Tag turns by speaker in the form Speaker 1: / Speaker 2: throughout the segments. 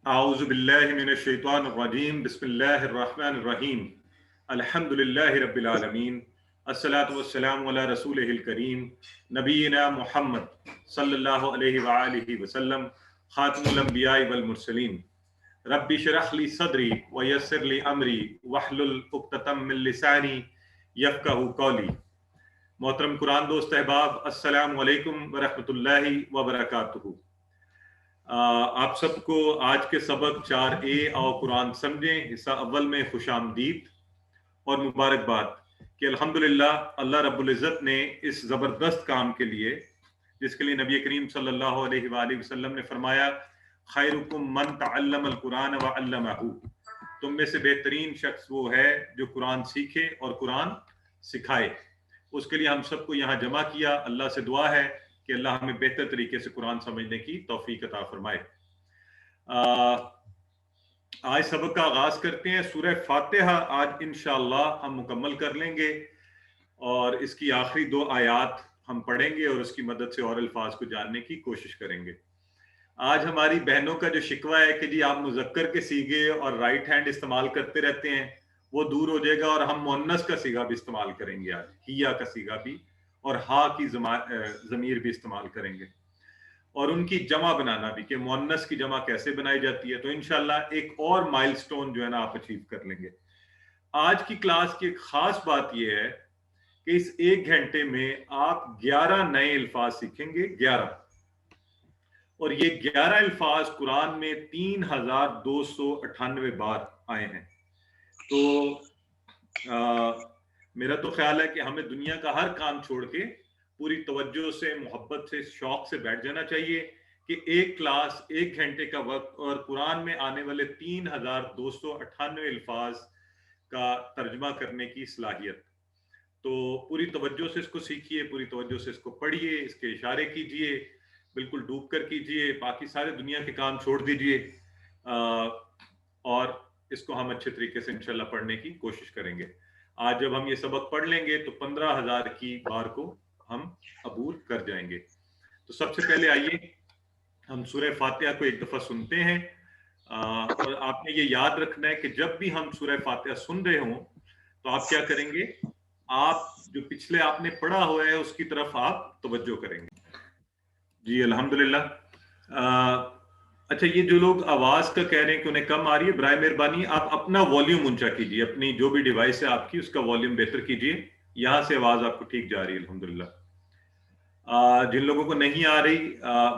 Speaker 1: اعوذ باللہ من الشیطان الرجیم بسم اللہ الرحمن الرحیم الحمد للہ رب العالمین الصلاۃ والسلام علی رسولہ الکریم نبینا محمد صلی اللہ علیہ وآلہ وسلم خاتم الانبیاء والمرسلین رب اشرح لی صدری ویسر لی امری واحلل عقدۃ من لسانی یفقہوا قولی۔ محترم قرآن دوست احباب، السلام علیکم ورحمۃ اللہ وبرکاتہ۔ آپ سب کو آج کے سبق 4A آؤ قرآن سمجھیں حصہ اول میں خوش آمدید اور مبارکباد کہ الحمدللہ اللہ رب العزت نے اس زبردست کام کے لیے، جس کے لیے نبی کریم صلی اللہ علیہ وآلہ وسلم نے فرمایا خیرکم من تعلم القرآن وعلمہ، تم میں سے بہترین شخص وہ ہے جو قرآن سیکھے اور قرآن سکھائے۔ اس کے لیے ہم سب کو یہاں جمع کیا۔ اللہ سے دعا ہے کہ اللہ ہمیں بہتر طریقے سے قرآن سمجھنے کی توفیق عطا فرمائے۔ آج سبق کا آغاز کرتے ہیں۔ سورہ فاتحہ آج انشاءاللہ ہم مکمل کر لیں گے اور اس کی آخری 2 آیات ہم پڑھیں گے اور اس کی مدد سے اور الفاظ کو جاننے کی کوشش کریں گے۔ آج ہماری بہنوں کا جو شکوہ ہے کہ جی آپ مذکر کے صیغے اور رائٹ ہینڈ استعمال کرتے رہتے ہیں، وہ دور ہو جائے گا اور ہم مؤنث کا صیغہ بھی استعمال کریں گے، آج ہیا کا صیغہ بھی اور ہا کی ضمیر بھی استعمال کریں گے، اور ان کی جمع بنانا بھی کہ مؤنث کی جمع کیسے بنائی جاتی ہے۔ تو انشاءاللہ ایک اور مائل سٹون جو ہے نا آپ اچیو کر لیں گے۔ آج کی کلاس کی ایک خاص بات یہ ہے کہ اس 1 گھنٹے میں آپ 11 نئے الفاظ سیکھیں گے، 11، اور یہ 11 الفاظ قرآن میں 3298 بار آئے ہیں۔ تو میرا تو خیال ہے کہ ہمیں دنیا کا ہر کام چھوڑ کے پوری توجہ سے، محبت سے، شوق سے بیٹھ جانا چاہیے کہ ایک کلاس 1 گھنٹے کا وقت اور قرآن میں آنے والے 3298 الفاظ کا ترجمہ کرنے کی صلاحیت۔ تو پوری توجہ سے اس کو سیکھیے، پوری توجہ سے اس کو پڑھیے، اس کے اشارے کیجئے، بالکل ڈوب کر کیجئے، باقی سارے دنیا کے کام چھوڑ دیجئے، اور اس کو ہم اچھے طریقے سے انشاءاللہ پڑھنے کی کوشش کریں گے۔ آج جب ہم یہ سبق پڑھ لیں گے تو 15,000 کی بار کو ہم عبور کر جائیں گے۔ تو سب سے پہلے آئیے ہم سورہ فاتحہ کو ایک دفعہ سنتے ہیں، اور آپ نے یہ یاد رکھنا ہے کہ جب بھی ہم سورہ فاتحہ سن رہے ہوں تو آپ کیا کریں گے، آپ جو پچھلے آپ نے پڑھا ہوا ہے اس کی طرف آپ توجہ کریں گے۔ جی الحمدللہ۔ اچھا، یہ جو لوگ آواز کا کہہ رہے ہیں کہ انہیں کم آ رہی ہے، برائے مہربانی آپ اپنا والیوم اونچا کیجیے، اپنی جو بھی ڈیوائس ہے آپ کی اس کا والیوم بہتر کیجیے، یہاں سے آواز آپ کو ٹھیک جا رہی ہے الحمدللہ۔ جن لوگوں کو نہیں آ رہی،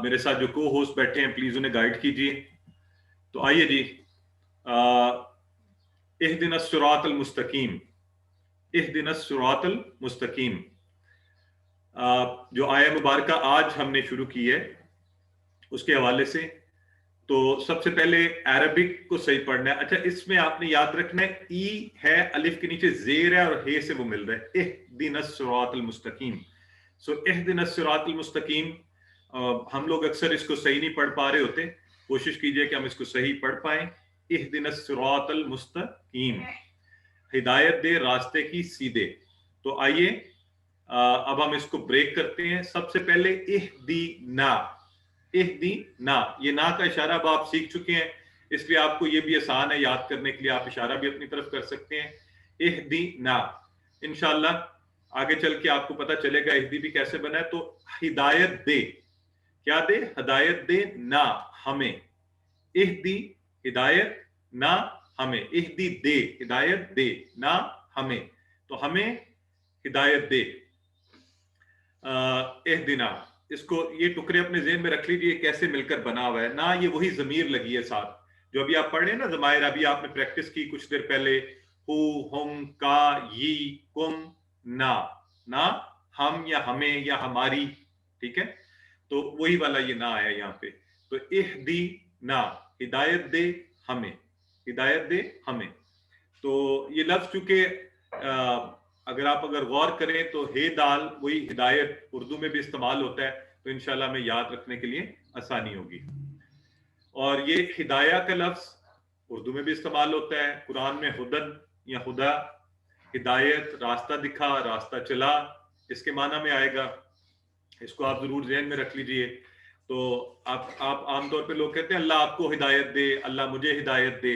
Speaker 1: میرے ساتھ جو کو ہوسٹ بیٹھے ہیں پلیز انہیں گائیڈ کیجیے۔ تو آئیے جی، اہدنا الصراط المستقیم، اہدنا الصراط المستقیم جو آیہ مبارکہ آج ہم نے شروع کی ہے اس کے حوالے سے، تو سب سے پہلے عربک کو صحیح پڑھنا ہے۔ اچھا، اس میں آپ نے یاد رکھنا ہے ای ہے، الف کے نیچے زیر ہے اور ہے سے وہ مل رہا ہے، اہدنا الصراط المستقیم۔ سو اہدنا الصراط المستقیم، ہم لوگ اکثر اس کو صحیح نہیں پڑھ پا رہے ہوتے، کوشش کیجئے کہ ہم اس کو صحیح پڑھ پائیں۔ اہدنا الصراط المستقیم، ہدایت دے راستے کی سیدھے۔ تو آئیے اب ہم اس کو بریک کرتے ہیں۔ سب سے پہلے اہدینا، اہدینا، یہ نا کا اشارہ اب آپ سیکھ چکے ہیں، اس لیے آپ کو یہ بھی آسان ہے یاد کرنے کے لیے، آپ اشارہ بھی اپنی طرف کر سکتے ہیں۔ اہدینا، انشاءاللہ آگے چل کے آپ کو پتہ چلے گا اہدی بھی کیسے بنا ہے۔ تو ہدایت دے، کیا دے؟ ہدایت دے نا ہمیں، اہدی ہدایت نا ہمیں، اہدی دے ہدایت دے نا ہمیں، تو ہمیں ہدایت دے۔ اہدنا، اس کو یہ ٹکڑے اپنے ذہن میں رکھ لیجئے کیسے مل کر بنا ہوا ہے۔ نا یہ وہی ضمیر لگی ہے ساتھ، جو ابھی آپ پڑھ رہے ہیں نا ضمائر، ابھی آپ نے پریکٹس کی کچھ دیر پہلے، ہو، ہم، کا، یہ، کم، نا، نا ہم یا ہمیں یا ہماری، ٹھیک ہے؟ تو وہی والا یہ نا آیا یہاں پہ۔ تو اہدینا، ہدایت دے ہمیں، ہدایت دے ہمیں۔ تو یہ لفظ چونکہ اگر غور کریں تو ہے دال وہی ہدایت اردو میں بھی استعمال ہوتا ہے، تو انشاءاللہ ہمیں یاد رکھنے کے لیے آسانی ہوگی۔ اور یہ ہدایہ کا لفظ اردو میں بھی استعمال ہوتا ہے، قرآن میں ہدن یا خدا، ہدایت، راستہ دکھا، راستہ چلا، اس کے معنی میں آئے گا، اس کو آپ ضرور ذہن میں رکھ لیجئے۔ تو آپ عام طور پہ لوگ کہتے ہیں اللہ آپ کو ہدایت دے، اللہ مجھے ہدایت دے،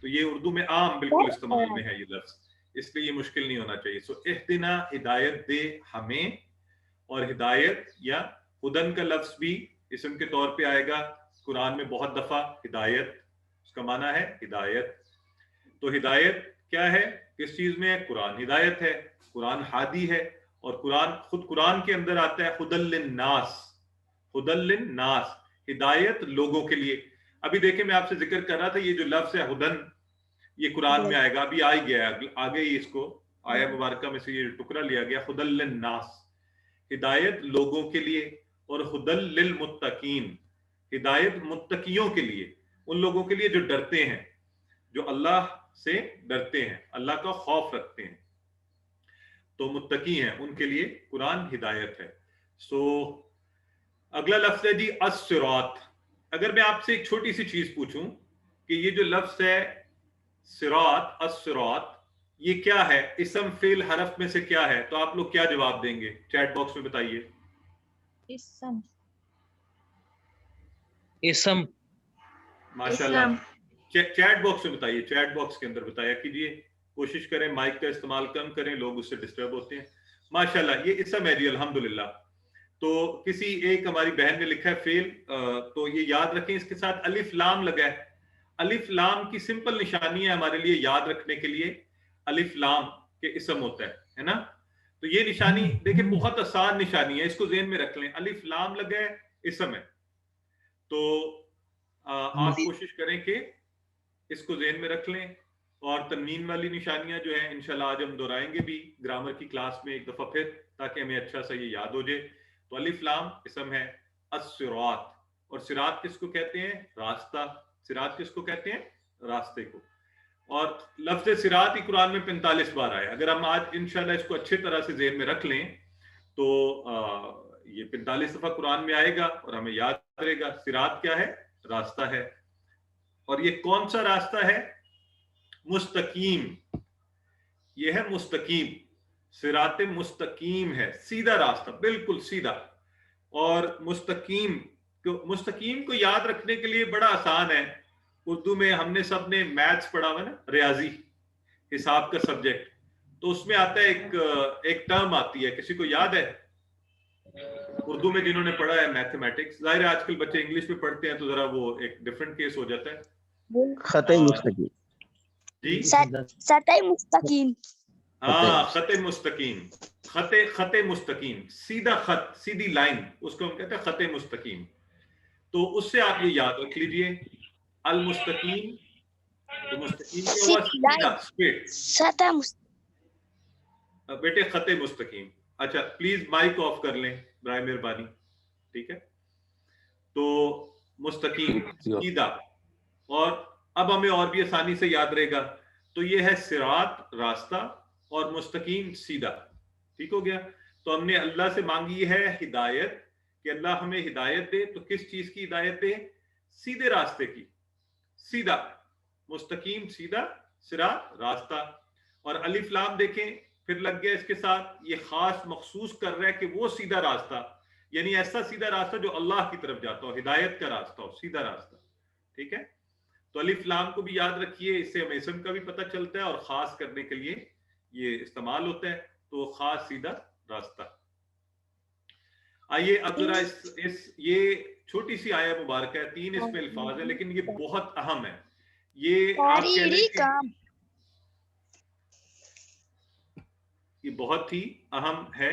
Speaker 1: تو یہ اردو میں عام بالکل استعمال میں ہے یہ لفظ، اس لیے یہ مشکل نہیں ہونا چاہیے. سو اہدنا ہدایت دے ہمیں، اور ہدایت یا ہدن کا لفظ بھی اسم کے طور پہ آئے گا قرآن میں بہت دفعہ. ہدایت اس کا معنی ہے ہدایت. تو ہدایت کیا ہے، کس چیز میں ہے؟ قرآن ہدایت ہے، قرآن ہادی ہے، اور قرآن خود قرآن کے اندر آتا ہے ہدی للناس، ہدی للناس، ہدایت لوگوں کے لیے. ابھی دیکھیں میں آپ سے ذکر کر رہا تھا یہ جو لفظ ہے ہدن، یہ قرآن میں آئے گا، ابھی آ ہی گیا ہے، آگے ہی اس کو آیا مبارکہ میں سے یہ ٹکڑا لیا گیا، ہدی للناس، ہدایت لوگوں کے لیے، اور ہدی للمتقین، ہدایت متقیوں کے لیے، ان لوگوں کے لیے جو ڈرتے ہیں، جو اللہ سے ڈرتے ہیں، اللہ کا خوف رکھتے ہیں، تو متقی ہیں، ان کے لیے قرآن ہدایت ہے. سو اگلا لفظ ہے جی الصراط. اگر میں آپ سے ایک چھوٹی سی چیز پوچھوں کہ یہ جو لفظ ہے صراط، الصراط، یہ کیا ہے، اسم فعل حرف میں سے کیا ہے، تو آپ لوگ کیا جواب دیں گے؟ چیٹ باکس میں بتائیے.
Speaker 2: اسم.
Speaker 1: ماشاءاللہ، چیٹ باکس میں بتائیے، چیٹ باکس کے اندر بتایا کیجیے، کوشش کریں مائک کا استعمال کم کریں، لوگ اس سے ڈسٹرب ہوتے ہیں. ماشاءاللہ یہ اسم ہے جی، الحمدللہ. تو کسی ایک ہماری بہن نے لکھا ہے فعل، تو یہ یاد رکھیں اس کے ساتھ الف لام لگا ہے. الف لام کی سمپل نشانی ہے ہمارے لیے یاد رکھنے کے لیے، الف لام کے اسم ہوتا ہے نا. تو یہ نشانی دیکھیں بہت آسان نشانی ہے، اس کو ذہن میں رکھ لیں، الف لام لگا ہے، اسم ہے. تو آپ کوشش کریں کہ اس کو ذہن میں رکھ لیں. اور تنوین والی نشانیاں جو ہیں انشاءاللہ آج ہم دہرائیں گے بھی گرامر کی کلاس میں ایک دفعہ پھر، تاکہ ہمیں اچھا سا یہ یاد ہو جائے. تو الف لام اسم ہے الصراط. اور صراط کس کو کہتے ہیں؟ راستہ. صراط کس کو کہتے ہیں؟ راستے کو. اور لفظ صراط ہی قرآن میں 45 بار آیا. اگر ہم آج انشاءاللہ اس کو اچھے طرح سے ذہن میں رکھ لیں تو یہ 45 دفعہ قرآن میں آئے گا اور ہمیں یاد رہے گا. صراط کیا ہے؟ راستہ ہے. اور یہ کون سا راستہ ہے؟ مستقیم. یہ ہے مستقیم، صراط مستقیم ہے، سیدھا راستہ، بالکل سیدھا. اور مستقیم کو یاد رکھنے کے لیے بڑا آسان ہے. اردو میں ہم نے سب نے میتھس پڑھا ہوا نا، ریاضی، حساب کا سبجیکٹ، تو اس میں آتا ہے ایک ٹرم آتی ہے، کسی کو یاد ہے؟ اردو میں جنہوں نے پڑھا ہے میتھمیٹکس، ظاہر ہے آج کل بچے انگلش میں پڑھتے ہیں تو ذرا وہ ایک ڈفرنٹ کیس ہو جاتا ہے.
Speaker 3: خط مستقیم.
Speaker 1: جی
Speaker 3: خط مستقیم.
Speaker 1: ہاں، خط مستقیم، خط مستقیم، سیدھا خط، سیدھی لائن، اس کو ہم کہتے ہیں خط مستقیم. تو اس سے آپ یہ یاد رکھ لیجئے المستقیم. تو مستقیم کیا ہوا؟ سیدھا، اسٹریٹ. بیٹے خط مستقیم. اچھا پلیز مائک آف کر لیں برائے مہربانی، ٹھیک ہے. تو مستقیم، سیدھا. اور اب ہمیں اور بھی آسانی سے یاد رہے گا. تو یہ ہے صراط، راستہ، اور مستقیم، سیدھا. ٹھیک ہو گیا. تو ہم نے اللہ سے مانگی ہے ہدایت، کہ اللہ ہمیں ہدایت دے. تو کس چیز کی ہدایت دے؟ سیدھے راستے کی. سیدھا، مستقیم، سیدھا، صراط، راستہ. اور الف لام دیکھیں پھر لگ گیا اس کے ساتھ، یہ خاص مخصوص کر رہا ہے کہ وہ سیدھا راستہ، یعنی ایسا سیدھا راستہ جو اللہ کی طرف جاتا ہو، ہدایت کا راستہ ہو، سیدھا راستہ. ٹھیک ہے. تو الف لام کو بھی یاد رکھیے، اس سے ہمیں اسم کا بھی پتہ چلتا ہے اور خاص کرنے کے لیے یہ استعمال ہوتا ہے. تو خاص، سیدھا راستہ. آئیے اب ذرا یہ چھوٹی سی آیہ مبارکہ ہے، 3 اس میں الفاظ ہیں لیکن یہ بہت اہم ہے. یہ آپ کہہ لیں کہ یہ بہت ہی اہم ہے.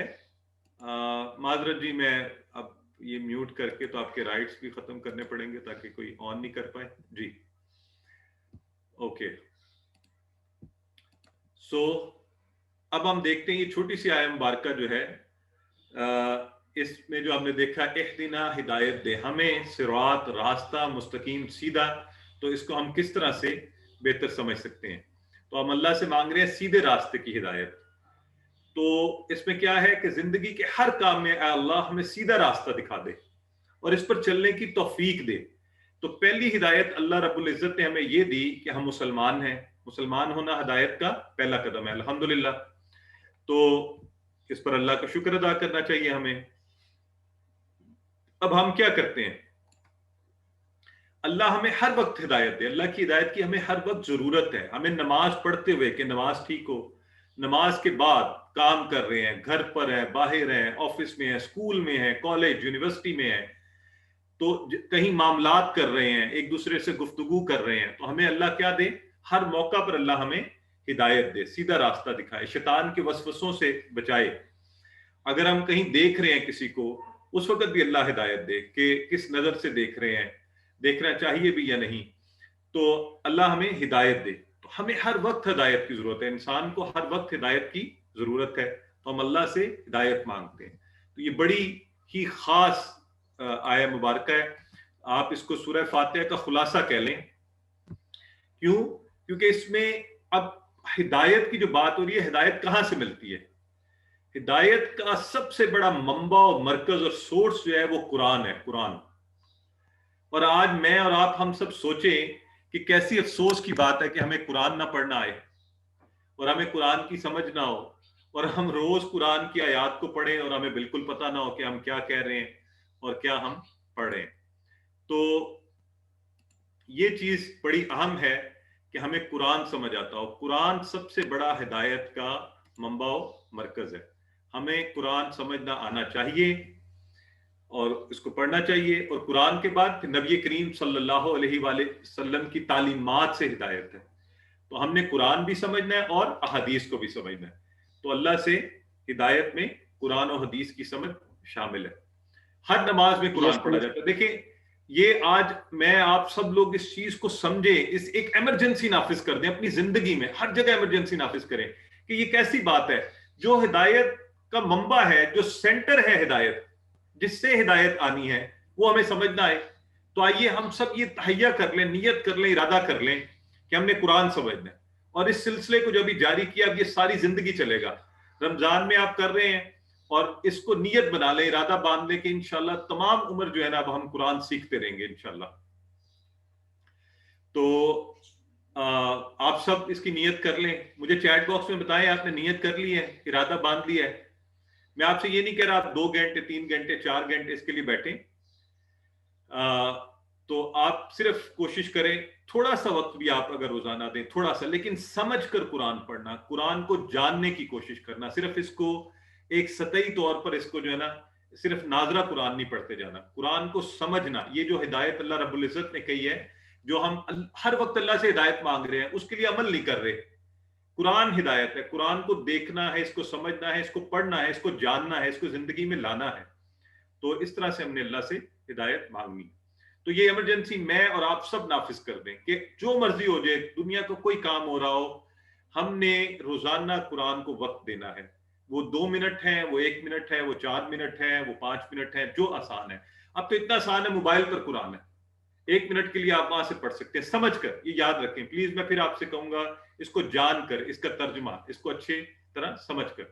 Speaker 1: معذرت جی، میں اب یہ میوٹ کر کے تو آپ کے رائٹس بھی ختم کرنے پڑیں گے تاکہ کوئی آن نہیں کر پائے. جی اوکے. سو اب ہم دیکھتے ہیں یہ چھوٹی سی آیہ مبارکہ جو ہے، اس میں جو ہم نے دیکھا اہدنا، ہدایت دے ہمیں، صراط، راستہ، مستقیم، سیدھا. تو اس کو ہم کس طرح سے بہتر سمجھ سکتے ہیں؟ تو ہم اللہ سے مانگ رہے ہیں سیدھے راستے کی ہدایت. تو اس میں کیا ہے کہ زندگی کے ہر کام میں اے اللہ ہمیں سیدھا راستہ دکھا دے اور اس پر چلنے کی توفیق دے. تو پہلی ہدایت اللہ رب العزت نے ہمیں یہ دی کہ ہم مسلمان ہیں. مسلمان ہونا ہدایت کا پہلا قدم ہے، الحمدللہ. تو اس پر اللہ کا شکر ادا کرنا چاہیے ہمیں. اب ہم کیا کرتے ہیں؟ اللہ ہمیں ہر وقت ہدایت دے، اللہ کی ہدایت کی ہمیں ہر وقت ضرورت ہے. ہمیں نماز پڑھتے ہوئے کہ نماز ٹھیک ہو، نماز کے بعد کام کر رہے ہیں، گھر پر ہیں، باہر ہیں، آفس میں ہیں، اسکول میں ہیں، کالج یونیورسٹی میں ہیں، تو کہیں معاملات کر رہے ہیں، ایک دوسرے سے گفتگو کر رہے ہیں، تو ہمیں اللہ کیا دے؟ ہر موقع پر اللہ ہمیں ہدایت دے، سیدھا راستہ دکھائے، شیطان کے وسوسوں سے بچائے. اگر ہم کہیں دیکھ رہے ہیں کسی کو، اس وقت بھی اللہ ہدایت دے کہ کس نظر سے دیکھ رہے ہیں، دیکھنا چاہیے بھی یا نہیں، تو اللہ ہمیں ہدایت دے. تو ہمیں ہر وقت ہدایت کی ضرورت ہے، انسان کو ہر وقت ہدایت کی ضرورت ہے، تو ہم اللہ سے ہدایت مانگتے ہیں. تو یہ بڑی ہی خاص آیہ مبارکہ ہے. آپ اس کو سورہ فاتحہ کا خلاصہ کہہ لیں. کیوں؟ کیونکہ اس میں اب ہدایت کی جو بات ہو رہی ہے، ہدایت کہاں سے ملتی ہے؟ ہدایت کا سب سے بڑا منبع اور مرکز اور سورس جو ہے وہ قرآن ہے، قرآن. اور آج میں اور آپ ہم سب سوچیں کہ کیسی افسوس کی بات ہے کہ ہمیں قرآن نہ پڑھنا آئے اور ہمیں قرآن کی سمجھ نہ ہو، اور ہم روز قرآن کی آیات کو پڑھیں اور ہمیں بالکل پتہ نہ ہو کہ ہم کیا کہہ رہے ہیں اور کیا ہم پڑھ رہے ہیں. تو یہ چیز بڑی اہم ہے کہ ہمیں قرآن سمجھ آتا ہو. قرآن سب سے بڑا ہدایت کا منبع و مرکز ہے. ہمیں قرآن سمجھنا آنا چاہیے اور اس کو پڑھنا چاہیے. اور قرآن کے بعد نبی کریم صلی اللہ علیہ وآلہ وسلم کی تعلیمات سے ہدایت ہے. تو ہم نے قرآن بھی سمجھنا ہے اور احادیث کو بھی سمجھنا ہے. تو اللہ سے ہدایت میں قرآن و حدیث کی سمجھ شامل ہے. ہر نماز میں قرآن پڑھا جاتا ہے. دیکھیں یہ آج میں آپ سب لوگ اس چیز کو سمجھیں، اس ایک ایمرجنسی نافذ کر دیں اپنی زندگی میں، ہر جگہ ایمرجنسی نافذ کریں کہ یہ کیسی بات ہے. جو ہدایت کا منبع ہے، جو سینٹر ہے ہدایت، جس سے ہدایت آنی ہے، وہ ہمیں سمجھنا ہے. تو آئیے ہم سب یہ تہیہ کر لیں، نیت کر لیں، ارادہ کر لیں کہ ہم نے قرآن سمجھنا ہے. اور اس سلسلے کو جو ابھی جاری کیا، اب یہ ساری زندگی چلے گا. رمضان میں آپ کر رہے ہیں اور اس کو نیت بنا لیں، ارادہ باندھ لیں کہ انشاءاللہ تمام عمر جو ہے نا اب ہم قرآن سیکھتے رہیں گے انشاءاللہ. تو آپ سب اس کی نیت کر لیں. مجھے چیٹ باکس میں بتائیں آپ نے نیت کر لی ہے، ارادہ باندھ لیا ہے. میں آپ سے یہ نہیں کہہ رہا آپ 2 گھنٹے 3 گھنٹے 4 گھنٹے اس کے لیے بیٹھیں. تو آپ صرف کوشش کریں تھوڑا سا وقت بھی آپ اگر روزانہ دیں، تھوڑا سا، لیکن سمجھ کر قرآن پڑھنا، قرآن کو جاننے کی کوشش کرنا. صرف اس کو ایک سطحی طور پر اس کو جو ہے نا صرف ناظرہ قرآن نہیں پڑھتے جانا، قرآن کو سمجھنا. یہ جو ہدایت اللہ رب العزت نے کہی ہے، جو ہم ہر وقت اللہ سے ہدایت مانگ رہے ہیں، اس کے لیے عمل نہیں کر رہے. قرآن ہدایت ہے، قرآن کو دیکھنا ہے، اس کو سمجھنا ہے، اس کو پڑھنا ہے، اس کو جاننا ہے، اس کو زندگی میں لانا ہے. تو اس طرح سے ہم نے اللہ سے ہدایت مانگنی. تو یہ ایمرجنسی میں اور آپ سب نافذ کر دیں کہ جو مرضی ہو جائے، دنیا کا کوئی کام ہو رہا ہو، ہم نے روزانہ قرآن کو وقت دینا ہے. وہ 2 منٹ ہے، وہ 1 منٹ ہے، وہ 4 منٹ ہے، وہ 5 منٹ ہے، جو آسان ہے. اب تو اتنا آسان ہے، موبائل پر قرآن ہے، 1 منٹ کے لیے آپ وہاں سے پڑھ سکتے ہیں. سمجھ کر، یہ یاد رکھیں پلیز. میں پھر آپ سے کہوں گا اس کو جان کر، اس کا ترجمہ، اس کو اچھے طرح سمجھ کر.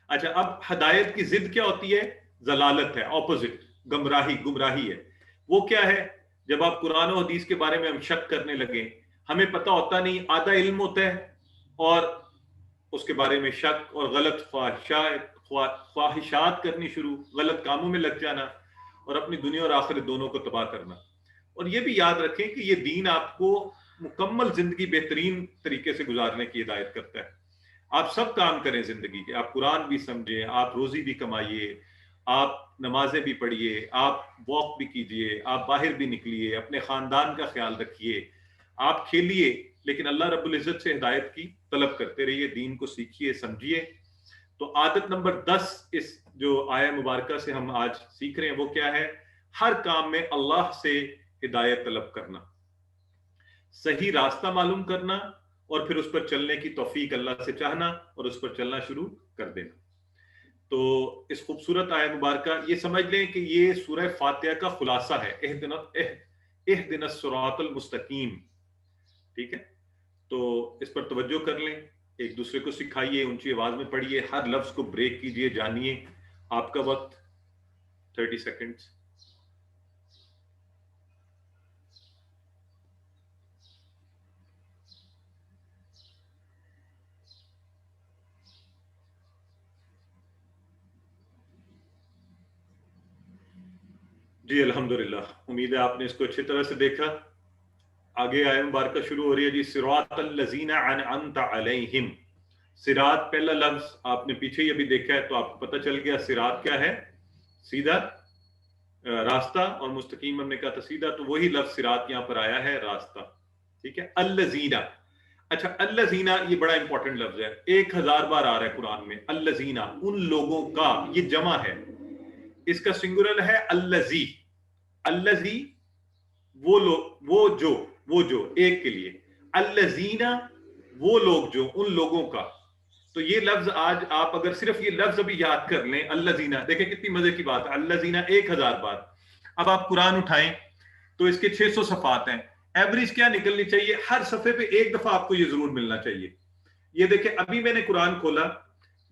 Speaker 1: اچھا، اب ہدایت کی ضد کیا ہوتی ہے؟ ضلالت ہے، اپوزٹ، گمراہی ہے. وہ کیا ہے؟ جب آپ قرآن و حدیث کے بارے میں ہم شک کرنے لگیں، ہمیں پتہ ہوتا نہیں، آدھا علم ہوتا ہے اور اس کے بارے میں شک اور غلط خواہشات کرنی شروع، غلط کاموں میں لگ جانا اور اپنی دنیا اور آخرت دونوں کو تباہ کرنا. اور یہ بھی یاد رکھیں کہ یہ دین آپ کو مکمل زندگی بہترین طریقے سے گزارنے کی ہدایت کرتا ہے. آپ سب کام کریں زندگی کے، آپ قرآن بھی سمجھیں، آپ روزی بھی کمائیے، آپ نمازیں بھی پڑھیے، آپ واک بھی کیجئے، آپ باہر بھی نکلیے، اپنے خاندان کا خیال رکھیے، آپ کھیلیے، لیکن اللہ رب العزت سے ہدایت کی طلب کرتے رہیے، دین کو سیکھیے، سمجھیے. تو عادت نمبر 10 اس جو آیہ مبارکہ سے ہم آج سیکھ رہے ہیں وہ کیا ہے؟ ہر کام میں اللہ سے ہدایت طلب کرنا، صحیح راستہ معلوم کرنا اور پھر اس پر چلنے کی توفیق اللہ سے چاہنا اور اس پر چلنا شروع کر دینا. تو اس خوبصورت آیہ مبارکہ یہ سمجھ لیں کہ یہ سورہ فاتحہ کا خلاصہ ہے، اہدنا الصراط المستقیم. ٹھیک ہے، تو اس پر توجہ کر لیں، ایک دوسرے کو سکھائیے، اونچی آواز میں پڑھیے، ہر لفظ کو بریک کیجئے، جانیے. آپ کا وقت 30 سیکنڈز. جی الحمدللہ، امید ہے آپ نے اس کو اچھی طرح سے دیکھا. آگے آیت مبارکہ شروع ہو رہی ہے جی. صراط الذین انعمت علیہم. صراط پہلا لفظ آپ نے پیچھے یہ بھی دیکھا ہے تو آپ کو پتہ چل گیا صراط کیا ہے، سیدھا راستہ، اور مستقیم ہم نے کہا تھا سیدھا، تو وہی لفظ صراط یہاں پر آیا ہے، راستہ. ٹھیک ہے. الذین، اچھا الذین یہ بڑا امپورٹنٹ لفظ ہے، 1000 بار آ رہا ہے قرآن میں. الذین ان لوگوں کا، یہ جمع ہے، اس کا سنگولر ہے الذی. الذی وہ لوگ، وہ جو ایک کے لیے. الذین وہ لوگ جو، ان لوگوں کا. تو یہ لفظ آج آپ اگر صرف یہ لفظ ابھی یاد کر لیں، الذین، دیکھیں کتنی مزے کی بات ہے. الذین 1000 بار. اب آپ قرآن اٹھائیں تو اس کے 600 صفحات ہیں. ایوریج کیا نکلنی چاہیے؟ ہر صفحے پہ ایک دفعہ آپ کو یہ ضرور ملنا چاہیے. یہ دیکھیں ابھی میں نے قرآن کھولا،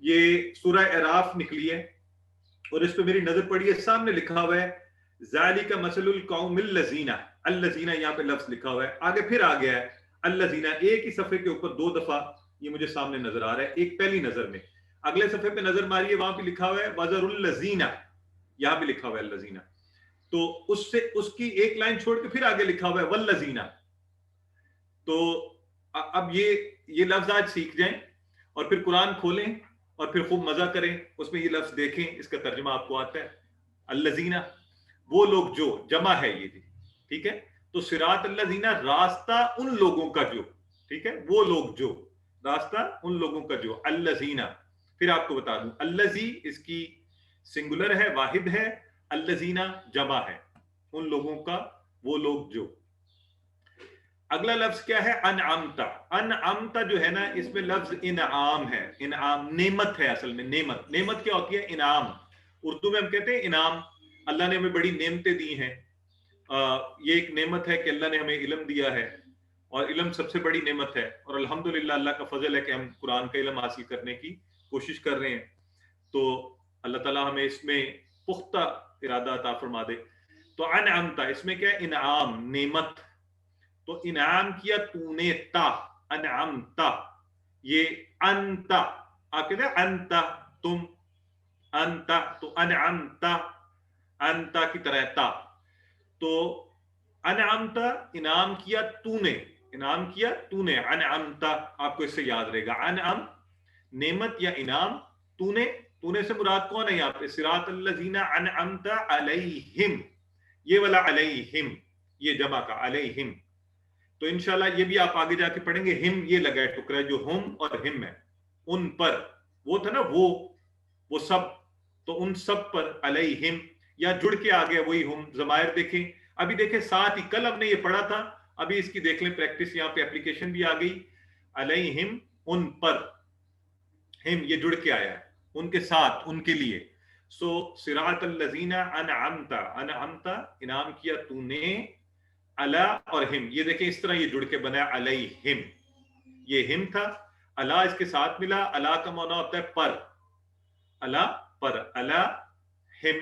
Speaker 1: یہ سورہ اعراف نکلی ہے اور اس پہ میری نظر پڑی ہے، سامنے لکھا ہوا ہے ذالک مثل القوم الذین. الذین یہاں پہ لفظ لکھا ہوا ہے، آگے پھر آ گیا ہے الذین. ایک ہی صفحے کے اوپر 2 دفعہ یہ مجھے سامنے نظر آ رہا ہے. ایک پہلی نظر میں، اگلے صفحے پہ نظر ماری ہے، وہاں پہ لکھا ہوا ہے وذر الذین، یہاں پہ لکھا ہوا ہے الذین. تو اس کی ایک لائن چھوڑ کے پھر آگے لکھا ہوا ہے والذین. تو اب یہ لفظ آج سیکھ جائیں اور پھر قرآن کھولیں اور پھر خوب مزہ کریں، اس میں یہ لفظ دیکھیں، اس کا ترجمہ آپ کو آتا ہے. الذین وہ لوگ جو، جمع ہے یہ بھی. ٹھیک ہے. تو صراط الذین راستہ ان لوگوں کا جو. ٹھیک ہے. وہ لوگ جو، راستہ ان لوگوں کا جو. الذین پھر آپ کو بتا دوں، الذی اس کی سنگولر ہے، واحد ہے. الذین جمع ہے، ان لوگوں کا، وہ لوگ جو. اگلا لفظ کیا ہے؟ انعمتا. انعمتا جو ہے نا، اس میں لفظ انعام ہے. انعام نعمت ہے اصل میں. نعمت کیا ہوتی ہے؟ انعام. اردو میں ہم کہتے ہیں انعام. اللہ نے ہمیں بڑی نعمتیں دی ہیں. یہ ایک نعمت ہے کہ اللہ نے ہمیں علم دیا ہے، اور علم سب سے بڑی نعمت ہے. اور الحمدللہ اللہ کا فضل ہے کہ ہم قرآن کا علم حاصل کرنے کی کوشش کر رہے ہیں. تو اللہ تعالیٰ ہمیں اس میں پختہ ارادہ عطا فرما دے. تو انعمتا اس میں کیا ہے؟ انعام، نعمت. تو انعام کیا تو نے، تا. انعمتا یہ انتا، آپ کہتے ہیں انتا تم، انتا. تو انعمتا، انتا کی طرح تا. تو انعمتا انعام کیا تو نے، انعام کیا تو نے. انعمتا آپ کو اس سے یاد رہے گا. انعم نعمت یا انعام. تو نے، تو نے سے مراد کون ہے یہاں پہ؟ صراط الذین انعمت علیہم. یہ والا علیہم یہ جمع کا علیہم. تو انشاءاللہ یہ بھی آپ آگے جا کے پڑھیں گے. ہم یہ لگا ہے ٹکڑا جو ہم اور ہم ہے، ان پر. وہ تھا نا وہ سب، تو ان سب پر علیہم، یا جڑ کے آ گیا وہی ہم. ضمائر دیکھیں، ابھی دیکھیں ساتھ ہی، کل ہم نے یہ پڑھا تھا، ابھی اس کی دیکھ لیں پریکٹس، یہاں پہ اپلیکیشن بھی آ گئی. علیہم ان پر، ہم یہ جڑ کے آیا ہے، ان کے ساتھ، ان کے لیے. سو صراط الذین انعمت، انعمت انعام کیا تو نے، علی اور ہم. یہ دیکھیں اس طرح یہ جڑ کے بنا علیہم. یہ ہم تھا، علی اس کے ساتھ ملا. علی کا معنی ہوتا ہے پر، علی پر، علی ہم،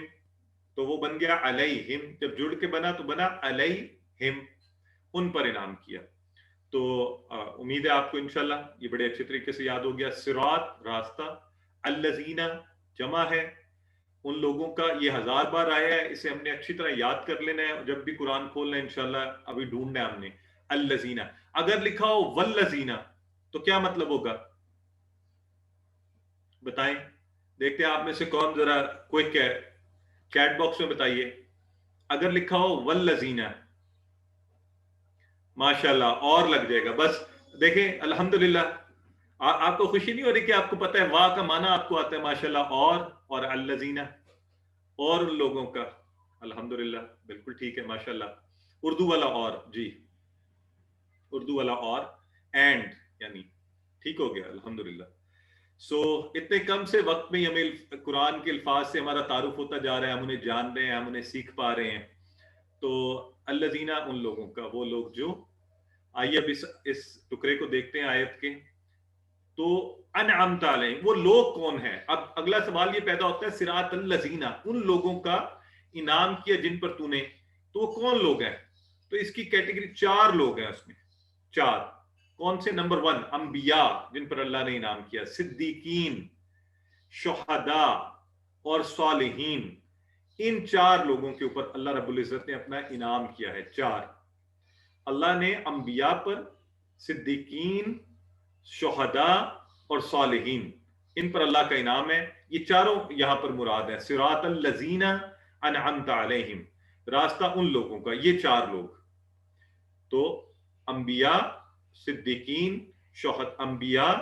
Speaker 1: تو وہ بن گیا علیہم. جب جڑ کے بنا تو بنا علیہم، ان پر انعام کیا. تو امید ہے آپ کو انشاءاللہ یہ بڑے اچھے طریقے سے یاد ہو گیا. صراط راستہ، الذین جمع ہے ان لوگوں کا. یہ 1000 بار آیا ہے، اسے ہم نے اچھی طرح یاد کر لینا ہے. جب بھی قرآن کھولنا ہے انشاءاللہ ابھی ڈھونڈنا ہے ہم نے. الذین اگر لکھا ہو والذین تو کیا مطلب ہوگا؟ بتائیں، دیکھتے ہیں آپ میں سے کون ذرا کوئک ہے، چیٹ باکس میں بتائیے. اگر لکھا ہو والذین، ماشاءاللہ اور لگ جائے گا. بس دیکھیں الحمدللہ، آپ کو خوشی نہیں ہو رہی کہ آپ کو پتہ ہے واہ کا معنی آپ کو آتا ہے ماشاءاللہ. اور الذین اور ان لوگوں کا. الحمدللہ بالکل ٹھیک ہے ماشاءاللہ. اردو والا اور، جی اردو والا اور، اینڈ یعنی ٹھیک ہو گیا الحمدللہ. سو اتنے کم سے وقت میں ہمیں قرآن کے الفاظ سے ہمارا تعارف ہوتا جا رہا ہے، ہم انہیں جان رہے ہیں، ہم انہیں سیکھ پا رہے ہیں. تو الذین ان لوگوں کا، وہ لوگ جو. آئیے اب اس ٹکڑے کو دیکھتے ہیں آیت کے. تو انعمت علیہم وہ لوگ کون ہیں؟ اب اگلا سوال یہ پیدا ہوتا ہے صراط الذین ان لوگوں کا انعام کیا جن پر تو نے، تو وہ کون لوگ ہیں؟ تو اس کی کیٹیگری 4 لوگ ہیں اس میں. 4 کون سے؟ نمبر 1 انبیاء جن پر اللہ نے انعام کیا، صدیقین، شہداء اور صالحین. ان 4 لوگوں کے اوپر اللہ رب العزت نے اپنا انعام کیا ہے. 4 اللہ نے انبیاء پر، صدیقین، شہداء اور صالحین، ان پر اللہ کا انعام ہے. یہ چاروں یہاں پر مراد ہیں. صراط الذین انعمت علیہم، راستہ ان لوگوں کا، یہ 4 لوگ. تو انبیاء، صدیقین، انبیاء،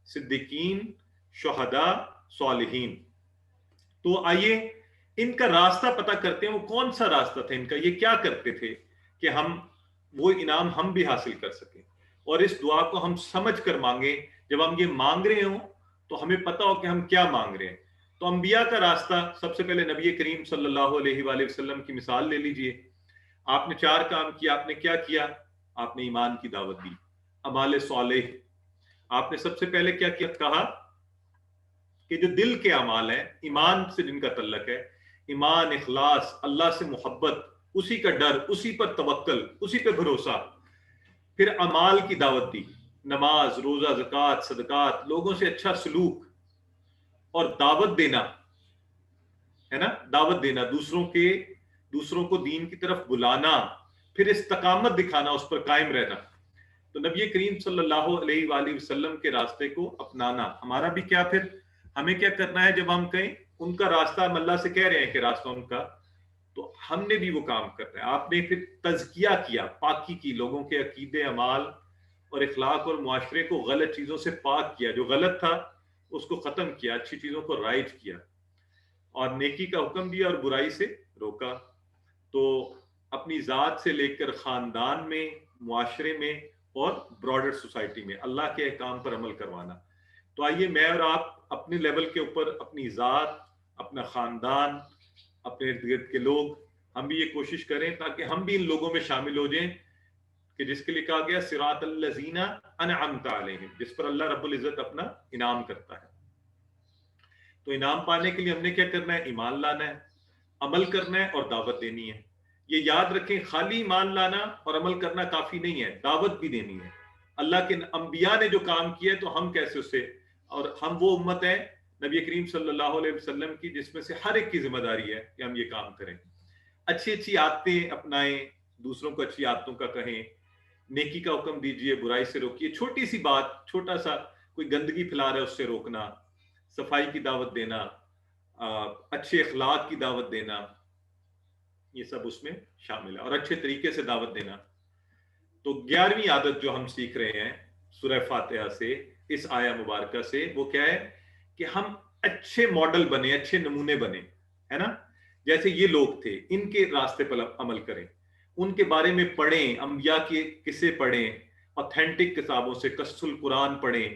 Speaker 1: صدیقین، شہداء، صالحین. تو آئیے ان کا راستہ پتہ کرتے ہیں. وہ کون سا راستہ تھا ان کا؟ یہ کیا کرتے تھے کہ ہم وہ انعام ہم بھی حاصل کر سکیں، اور اس دعا کو ہم سمجھ کر مانگیں. جب ہم یہ مانگ رہے ہوں تو ہمیں پتہ ہو کہ ہم کیا مانگ رہے ہیں. تو انبیاء کا راستہ، سب سے پہلے نبی کریم صلی اللہ علیہ وآلہ وسلم کی مثال لے لیجئے. آپ نے 4 کام کیا. آپ نے کیا کیا؟ آپ نے ایمان کی دعوت دی، اعمال صالح. آپ نے سب سے پہلے کیا کیا؟ کہا کہ جو دل کے اعمال ہیں، ایمان سے جن کا تعلق ہے، ایمان، اخلاص، اللہ سے محبت، اسی کا ڈر، اسی پر توکل، اسی پہ بھروسہ. پھر اعمال کی دعوت دی، نماز، روزہ، زکوٰۃ، صدقات، لوگوں سے اچھا سلوک اور دعوت دینا، ہے نا، دعوت دینا، دوسروں کو دین کی طرف بلانا، پھر استقامت دکھانا، اس پر قائم رہنا. تو نبی کریم صلی اللہ علیہ وآلہ وسلم کے راستے کو اپنانا. ہمارا بھی کیا، پھر ہمیں کیا کرنا ہے؟ جب ہم کہیں ان کا راستہ، ہم اللہ سے کہہ رہے ہیں کہ راستہ ان کا، تو ہم نے بھی وہ کام کرنا ہے. آپ نے پھر تزکیہ کیا، پاکی کی، لوگوں کے عقیدے، اعمال اور اخلاق اور معاشرے کو غلط چیزوں سے پاک کیا. جو غلط تھا اس کو ختم کیا، اچھی چیزوں کو رائج کیا، اور نیکی کا حکم دیا اور برائی سے روکا. تو اپنی ذات سے لے کر خاندان میں، معاشرے میں اور براڈر سوسائٹی میں اللہ کے احکام پر عمل کروانا. تو آئیے میں اور آپ اپنے لیول کے اوپر، اپنی ذات، اپنا خاندان، اپنے ارد گرد کے لوگ، ہم بھی یہ کوشش کریں تاکہ ہم بھی ان لوگوں میں شامل ہو جائیں کہ جس کے لیے کہا گیا صراط الذین انعمت علیہم، جس پر اللہ رب العزت اپنا انعام کرتا ہے. تو انعام پانے کے لیے ہم نے کیا کرنا ہے؟ ایمان لانا ہے، عمل کرنا ہے اور دعوت دینی ہے. یہ یاد رکھیں، خالی ایمان لانا اور عمل کرنا کافی نہیں ہے، دعوت بھی دینی ہے. اللہ کے انبیاء نے جو کام کیا ہے تو ہم کیسے اس سے، اور ہم وہ امت ہیں نبی کریم صلی اللہ علیہ وسلم کی جس میں سے ہر ایک کی ذمہ داری ہے کہ ہم یہ کام کریں. اچھی اچھی عادتیں اپنائیں، دوسروں کو اچھی عادتوں کا کہیں، نیکی کا حکم دیجئے، برائی سے روکیے. چھوٹی سی بات، چھوٹا سا کوئی گندگی پھیلا رہا ہے اس سے روکنا، صفائی کی دعوت دینا، اچھے اخلاق کی دعوت دینا، یہ سب اس میں شامل ہے، اور اچھے طریقے سے دعوت دینا. تو 11ویں عادت جو ہم سیکھ رہے ہیں سورہ فاتحہ سے، اس آیہ مبارکہ سے، وہ کیا ہے کہ ہم اچھے ماڈل بنے، اچھے نمونے بنے، ہے نا. جیسے یہ لوگ تھے، ان کے راستے پر عمل کریں، ان کے بارے میں پڑھیں، انبیاء کے قصے پڑھیں، اوتھینٹک کتابوں سے، قصص القرآن پڑھیں،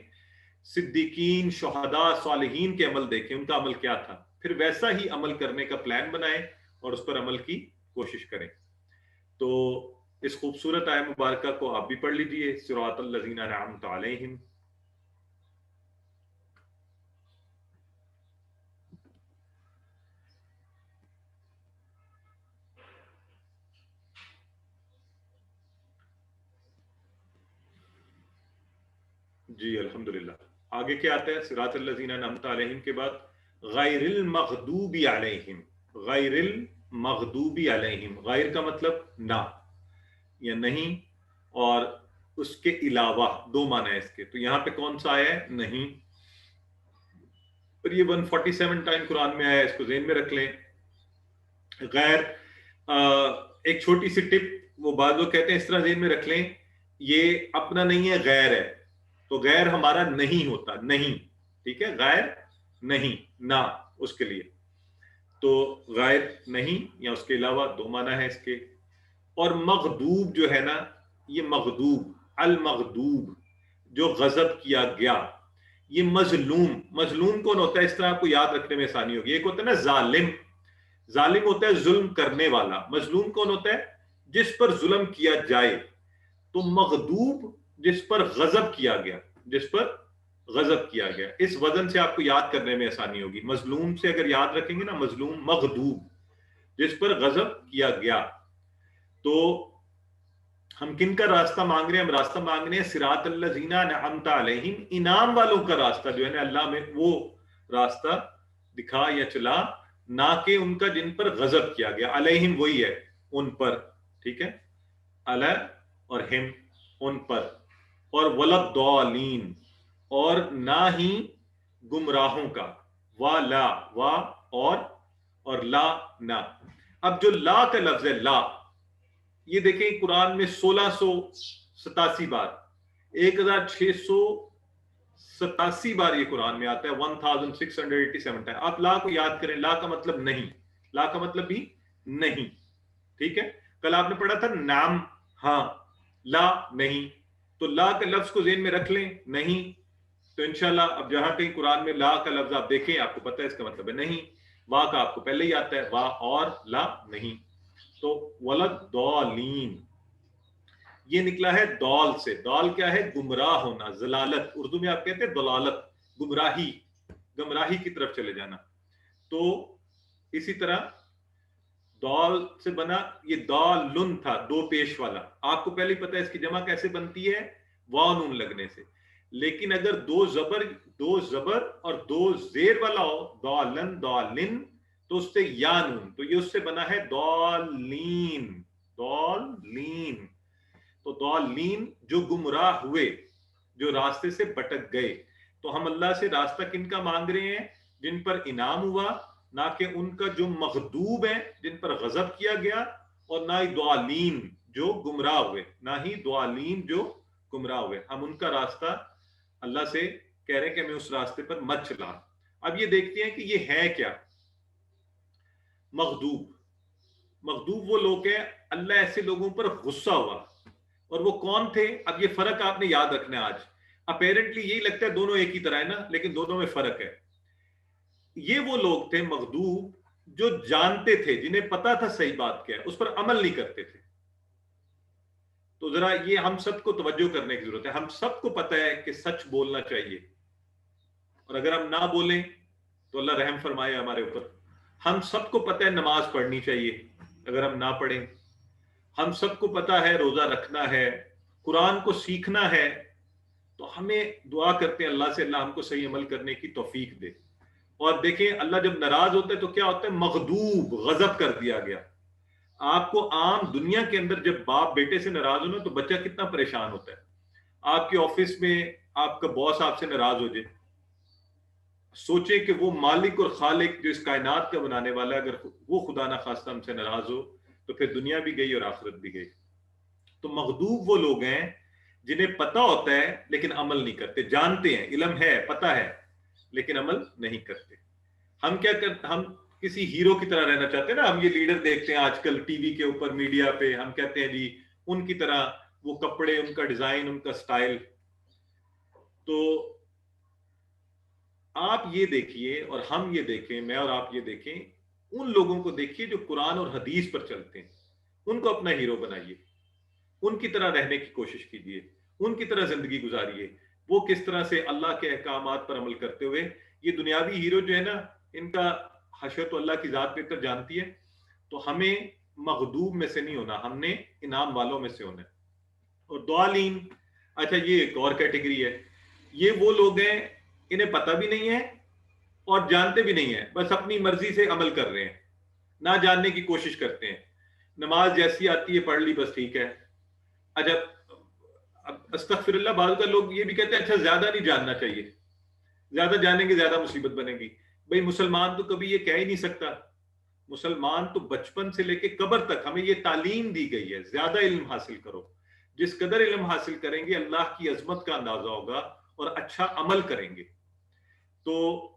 Speaker 1: صدیقین، شہداء، صالحین کے عمل دیکھیں، ان کا عمل کیا تھا، پھر ویسا ہی عمل کرنے کا پلان بنائیں اور اس پر عمل کی کوشش کریں. تو اس خوبصورت آیہ مبارکہ کو آپ بھی پڑھ لیجئے، صراط الذین انعمت علیہم. جی الحمدللہ. آگے کیا آتا ہے؟ صراط الذین انعمت علیہم کے بعد غیر المغضوب علیہم. غیر المغضوب علیہم، غیر کا مطلب نہ یا نہیں، اور اس کے علاوہ، 2 معنی ہے اس کے. تو یہاں پہ کون سا آیا ہے؟ نہیں. اور یہ 147 ٹائم قرآن میں آیا ہے، اس کو ذہن میں رکھ لیں. غیر، ایک چھوٹی سی ٹپ، وہ بعض لوگ کہتے ہیں اس طرح ذہن میں رکھ لیں، یہ اپنا نہیں ہے، غیر ہے. تو غیر ہمارا نہیں ہوتا، نہیں، ٹھیک ہے، غیر نہیں، نہ اس کے لیے. تو غیر نہیں یا اس کے علاوہ، 2 معنی ہے اس کے. اور مغضوب جو ہے نا، یہ مغضوب، المغضوب، جو غضب کیا گیا. یہ مظلوم، مظلوم کون ہوتا ہے؟ اس طرح آپ کو یاد رکھنے میں آسانی ہوگی. ایک ہوتا ہے نا ظالم، ظالم ہوتا ہے ظلم کرنے والا. مظلوم کون ہوتا ہے؟ جس پر ظلم کیا جائے. تو مغضوب جس پر غضب کیا گیا، جس پر غضب کیا گیا. اس وزن سے آپ کو یاد کرنے میں آسانی ہوگی. مظلوم سے اگر یاد رکھیں گے نا، مظلوم، مغضوب، جس پر غضب کیا گیا. تو ہم کن کا راستہ مانگ رہے ہیں؟ ہم راستہ مانگ رہے ہیں صراط الذین انعمت علیہم، انعام والوں کا راستہ جو ہے نا، اللہ میں وہ راستہ دکھا یا چلا نہ کہ ان کا جن پر غضب کیا گیا. علیہم وہی ہے ان پر, ٹھیک ہے, علی اور ہم ان پر, اور ولضالین اور نہ ہی گمراہوں کا, وا لا وا اور لا نہ. اب جو لا کا لفظ ہے لا, یہ دیکھیں قرآن میں 1687 بار, 1687 بار یہ قرآن میں آتا ہے, 1687 ٹائم. آپ لا کو یاد کریں, لا کا مطلب نہیں, لا کا مطلب بھی نہیں, ٹھیک ہے. کل آپ نے پڑھا تھا نام ہاں, لا نہیں, تو لا کے لفظ کو ذہن میں رکھ لیں نہیں, تو انشاءاللہ اب جہاں کہیں قرآن میں لا کا لفظ آپ دیکھیں آپ کو پتہ ہے اس کا مطلب ہے نہیں. وا کا آپ کو پہلے ہی آتا ہے, وا اور لا نہیں. تو ولضالین یہ نکلا ہے دال سے. دال کیا ہے؟ گمراہ ہونا, ضلالت, اردو میں آپ کہتے ہیں ضلالت, گمراہی, گمراہی کی طرف چلے جانا. تو اسی طرح دال سے بنا, یہ دالن تھا, دو پیش والا. آپ کو پہلے پتہ ہے اس کی جمع کیسے بنتی ہے؟ واو نون لگنے سے. لیکن اگر دو زبر اور دو زیر والا ہو, دالن دالن, تو اس سے یا نون, تو یہ اس سے بنا ہے دالین, دالین. تو دالین جو گمراہ ہوئے, جو راستے سے بھٹک گئے. تو ہم اللہ سے راستہ کن کا مانگ رہے ہیں؟ جن پر انعام ہوا, نہ کہ ان کا جو مغضوب ہیں, جن پر غضب کیا گیا, اور نہ ہی دالین جو گمراہ ہوئے, نہ ہی دالین جو گمراہ ہوئے. ہم ان کا راستہ اللہ سے کہہ رہے ہیں کہ ہمیں اس راستے پر مت چلا. اب یہ دیکھتے ہیں کہ یہ ہے کیا مغضوب. مغضوب وہ لوگ ہیں, اللہ ایسے لوگوں پر غصہ ہوا. اور وہ کون تھے؟ اب یہ فرق آپ نے یاد رکھنا ہے. آج اپیرنٹلی یہی لگتا ہے دونوں ایک ہی طرح ہے نا, لیکن دونوں میں فرق ہے. یہ وہ لوگ تھے مغضوب جو جانتے تھے, جنہیں پتا تھا صحیح بات کیا ہے, اس پر عمل نہیں کرتے تھے. تو ذرا یہ ہم سب کو توجہ کرنے کی ضرورت ہے. ہم سب کو پتا ہے کہ سچ بولنا چاہیے, اور اگر ہم نہ بولیں تو اللہ رحم فرمائے ہمارے اوپر. ہم سب کو پتا ہے نماز پڑھنی چاہیے, اگر ہم نہ پڑھیں. ہم سب کو پتا ہے روزہ رکھنا ہے, قرآن کو سیکھنا ہے. تو ہمیں دعا کرتے ہیں اللہ سے, اللہ ہم کو صحیح عمل کرنے کی توفیق دے. اور دیکھیں اللہ جب ناراض ہوتا ہے تو کیا ہوتا ہے؟ مغضوب, غضب کر دیا گیا. آپ کو عام دنیا کے اندر جب باپ بیٹے سے ناراض ہونا تو بچہ کتنا پریشان ہوتا ہے. آپ کے آفس میں آپ کا باس آپ سے ناراض ہو جائے, سوچیں کہ وہ مالک اور خالق جو اس کائنات کا بنانے والا ہے, اگر وہ خدا نہ خواستہ ہم سے ناراض ہو تو پھر دنیا بھی گئی اور آخرت بھی گئی. تو مغضوب وہ لوگ ہیں جنہیں پتہ ہوتا ہے لیکن عمل نہیں کرتے. جانتے ہیں, علم ہے, پتہ ہے, لیکن عمل نہیں کرتے. ہم کیا کرتے؟ ہم کسی ہیرو کی طرح رہنا چاہتے ہیں نا. ہم یہ لیڈر دیکھتے ہیں آج کل ٹی وی کے اوپر, میڈیا پہ, ہم کہتے ہیں جی ان کی طرح وہ کپڑے, ان کا ڈیزائن, ان کا سٹائل. تو آپ یہ دیکھیے اور ہم یہ دیکھیں, میں اور آپ یہ دیکھیں, ان لوگوں کو دیکھیے جو قرآن اور حدیث پر چلتے ہیں. ان کو اپنا ہیرو بنائیے, ان کی طرح رہنے کی کوشش کیجیے, ان کی طرح زندگی گزاریے. وہ کس طرح سے اللہ کے احکامات پر عمل کرتے ہوئے, یہ دنیاوی ہیرو جو ہے نا, ان کا حشر تو اللہ کی ذات بہتر جانتی ہے. تو ہمیں مغضوب میں سے نہیں ہونا, ہم نے انعام والوں میں سے ہونا ہے. اور ضالین, اچھا یہ ایک اور کیٹیگری ہے. یہ وہ لوگ ہیں انہیں پتہ بھی نہیں ہے اور جانتے بھی نہیں ہیں, بس اپنی مرضی سے عمل کر رہے ہیں, نہ جاننے کی کوشش کرتے ہیں. نماز جیسی آتی ہے پڑھ لی بس ٹھیک ہے. اچھا استغفر اللہ, بعض کا لوگ یہ بھی کہتے ہیں اچھا زیادہ نہیں جاننا چاہیے, زیادہ جانیں گے زیادہ مصیبت بنے گی. بھئی مسلمان تو کبھی یہ کہہ ہی نہیں سکتا. مسلمان تو بچپن سے لے کے قبر تک ہمیں یہ تعلیم دی گئی ہے, زیادہ علم حاصل کرو. جس قدر علم حاصل کریں گے اللہ کی عظمت کا اندازہ ہوگا اور اچھا عمل کریں گے. تو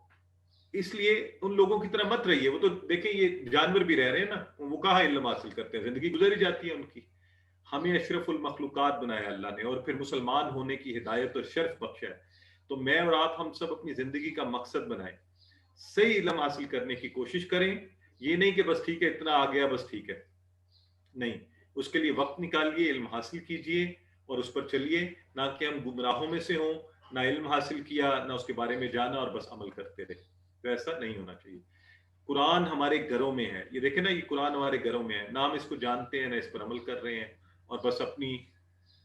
Speaker 1: اس لیے ان لوگوں کی طرح مت رہیے. وہ تو دیکھیں یہ جانور بھی رہ رہے ہیں نا, وہ کہاں علم حاصل کرتے ہیں, زندگی گزر ہی جاتی ہے ان کی. ہمیں اشرف المخلوقات بنایا اللہ نے, اور پھر مسلمان ہونے کی ہدایت اور شرف بخشا ہے. تو میں اور آپ ہم سب اپنی زندگی کا مقصد بنائیں, صحیح علم حاصل کرنے کی کوشش کریں. یہ نہیں کہ بس ٹھیک ہے اتنا آ گیا بس ٹھیک ہے, نہیں. اس کے لیے وقت نکالیے, علم حاصل کیجئے اور اس پر چلیے, نہ کہ ہم گمراہوں میں سے ہوں, نہ علم حاصل کیا نہ اس کے بارے میں جانا اور بس عمل کرتے رہے. تو ایسا نہیں ہونا چاہیے. قرآن ہمارے گھروں میں ہے, یہ دیکھیں نا, یہ قرآن ہمارے گھروں میں ہے, نہ ہم اس کو جانتے ہیں نہ اس پر عمل کر رہے ہیں, اور بس اپنی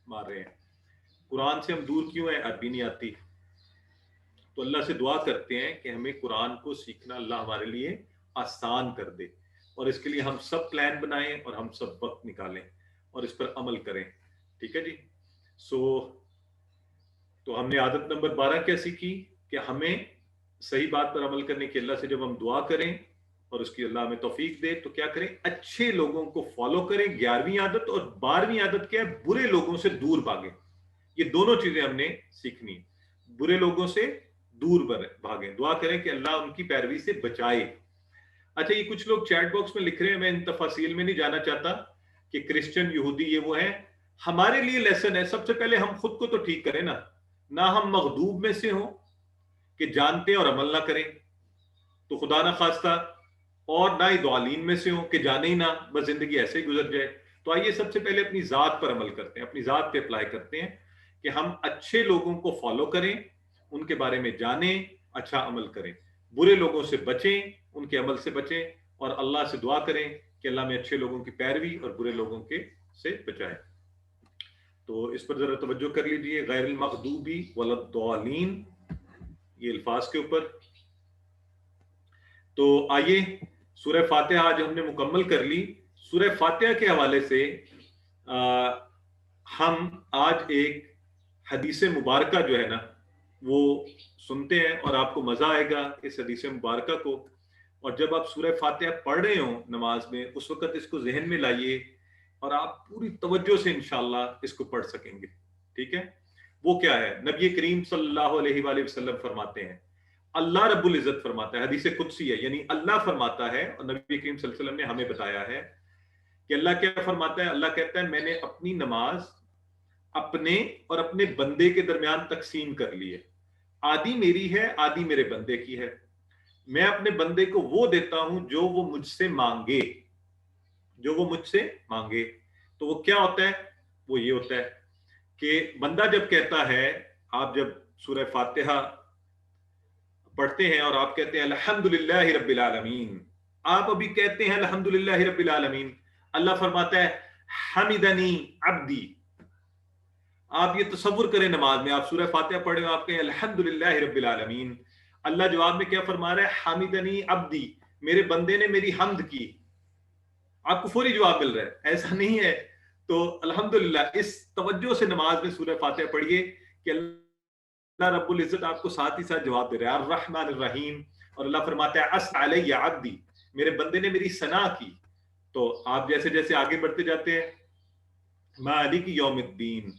Speaker 1: مار رہے ہیں. قرآن سے ہم دور کیوں ہیں؟ عربی نہیں آتی. تو اللہ سے دعا کرتے ہیں کہ ہمیں قرآن کو سیکھنا اللہ ہمارے لیے آسان کر دے، اور اس کے لیے ہم سب پلان بنائیں اور ہم سب وقت نکالیں اور اس پر عمل کریں. ٹھیک ہے جی. تو ہم نے عادت نمبر 12 کیا سیکھی کہ ہمیں صحیح بات پر عمل کرنے کی اللہ سے جب ہم دعا کریں اور اس کی اللہ ہمیں توفیق دے تو کیا کریں؟ اچھے لوگوں کو فالو کریں. 11ویں عادت. اور 12ویں عادت کیا ہے؟ برے لوگوں سے دور بھاگیں. یہ دونوں چیزیں ہم نے سیکھنی. برے لوگوں سے دور بھاگیں، دعا کریں کہ اللہ ان کی پیروی سے بچائے. اچھا، یہ کچھ لوگ چیٹ باکس میں لکھ رہے ہیں، میں ان تفاصیل میں نہیں جانا چاہتا کہ کرسچن یہودی یہ وہ ہیں. ہمارے لیے لیسن ہے، سب سے پہلے ہم خود کو تو ٹھیک کریں نا. نہ ہم مغضوب میں سے ہوں کہ جانتے اور عمل نہ کریں تو خدا نہ خواستہ، اور نہ ہی ضالین میں سے ہوں کہ جانے ہی نہ، بس زندگی ایسے ہی گزر جائے. تو آئیے سب سے پہلے اپنی ذات پر عمل کرتے ہیں، اپنی ذات پہ اپلائی کرتے ہیں کہ ہم اچھے لوگوں کو فالو کریں، ان کے بارے میں جانیں، اچھا عمل کریں. برے لوگوں سے بچیں، ان کے عمل سے بچیں، اور اللہ سے دعا کریں کہ اللہ میں اچھے لوگوں کی پیروی اور برے لوگوں کے سے بچائے. تو اس پر ذرا توجہ کر لیجئے، غیر المغضوبی ولا الضالین، یہ الفاظ کے اوپر. تو آئیے سورہ فاتحہ آج ہم نے مکمل کر لی. سورہ فاتحہ کے حوالے سے ہم آج ایک حدیث مبارکہ جو ہے نا وہ سنتے ہیں، اور آپ کو مزہ آئے گا اس حدیث مبارکہ کو. اور جب آپ سورہ فاتحہ پڑھ رہے ہوں نماز میں، اس وقت اس کو ذہن میں لائیے اور آپ پوری توجہ سے انشاءاللہ اس کو پڑھ سکیں گے. ٹھیک ہے؟ وہ کیا ہے؟ نبی کریم صلی اللہ علیہ وآلہ وسلم فرماتے ہیں، اللہ رب العزت فرماتا ہے، حدیث قدسی ہے، یعنی اللہ فرماتا ہے اور نبی کریم صلی اللہ علیہ وسلم نے ہمیں بتایا ہے کہ اللہ کیا فرماتا ہے. اللہ کہتا ہے میں نے اپنی نماز اپنے اور اپنے بندے کے درمیان تقسیم کر لی ہے. آدھی میری ہے، آدھی میرے بندے کی ہے. میں اپنے بندے کو وہ دیتا ہوں جو وہ مجھ سے مانگے، جو وہ مجھ سے مانگے. تو وہ کیا ہوتا ہے؟ وہ یہ ہوتا ہے کہ بندہ جب کہتا ہے، آپ جب سورہ فاتحہ پڑھتے ہیں اور آپ کہتے ہیں الحمدللہ رب العالمین، آپ ابھی کہتے ہیں الحمدللہ رب العالمین، اللہ فرماتا ہے حمدنی عبدی. آپ یہ تصور کریں نماز میں آپ سورہ فاتحہ پڑھیں آپ کہیں الحمدللہ رب العالمین، اللہ جواب میں کیا فرما رہا ہے؟ حمدنی عبدی، میرے بندے نے میری حمد کی. آپ کو فوری جواب مل رہا ہے، ایسا نہیں ہے. تو الحمدللہ اس توجہ سے نماز میں سورہ فاتحہ پڑھیے کہ اللہ رب العزت آپ کو ساتھ ہی ساتھ جواب دے رہا ہے الرحمن الرحیم. اور اللہ فرماتا ہے اس علی عبدی، میرے بندے نے میری ثنا کی. تو آپ جیسے جیسے آگے بڑھتے جاتے ہیں مالک یوم الدین،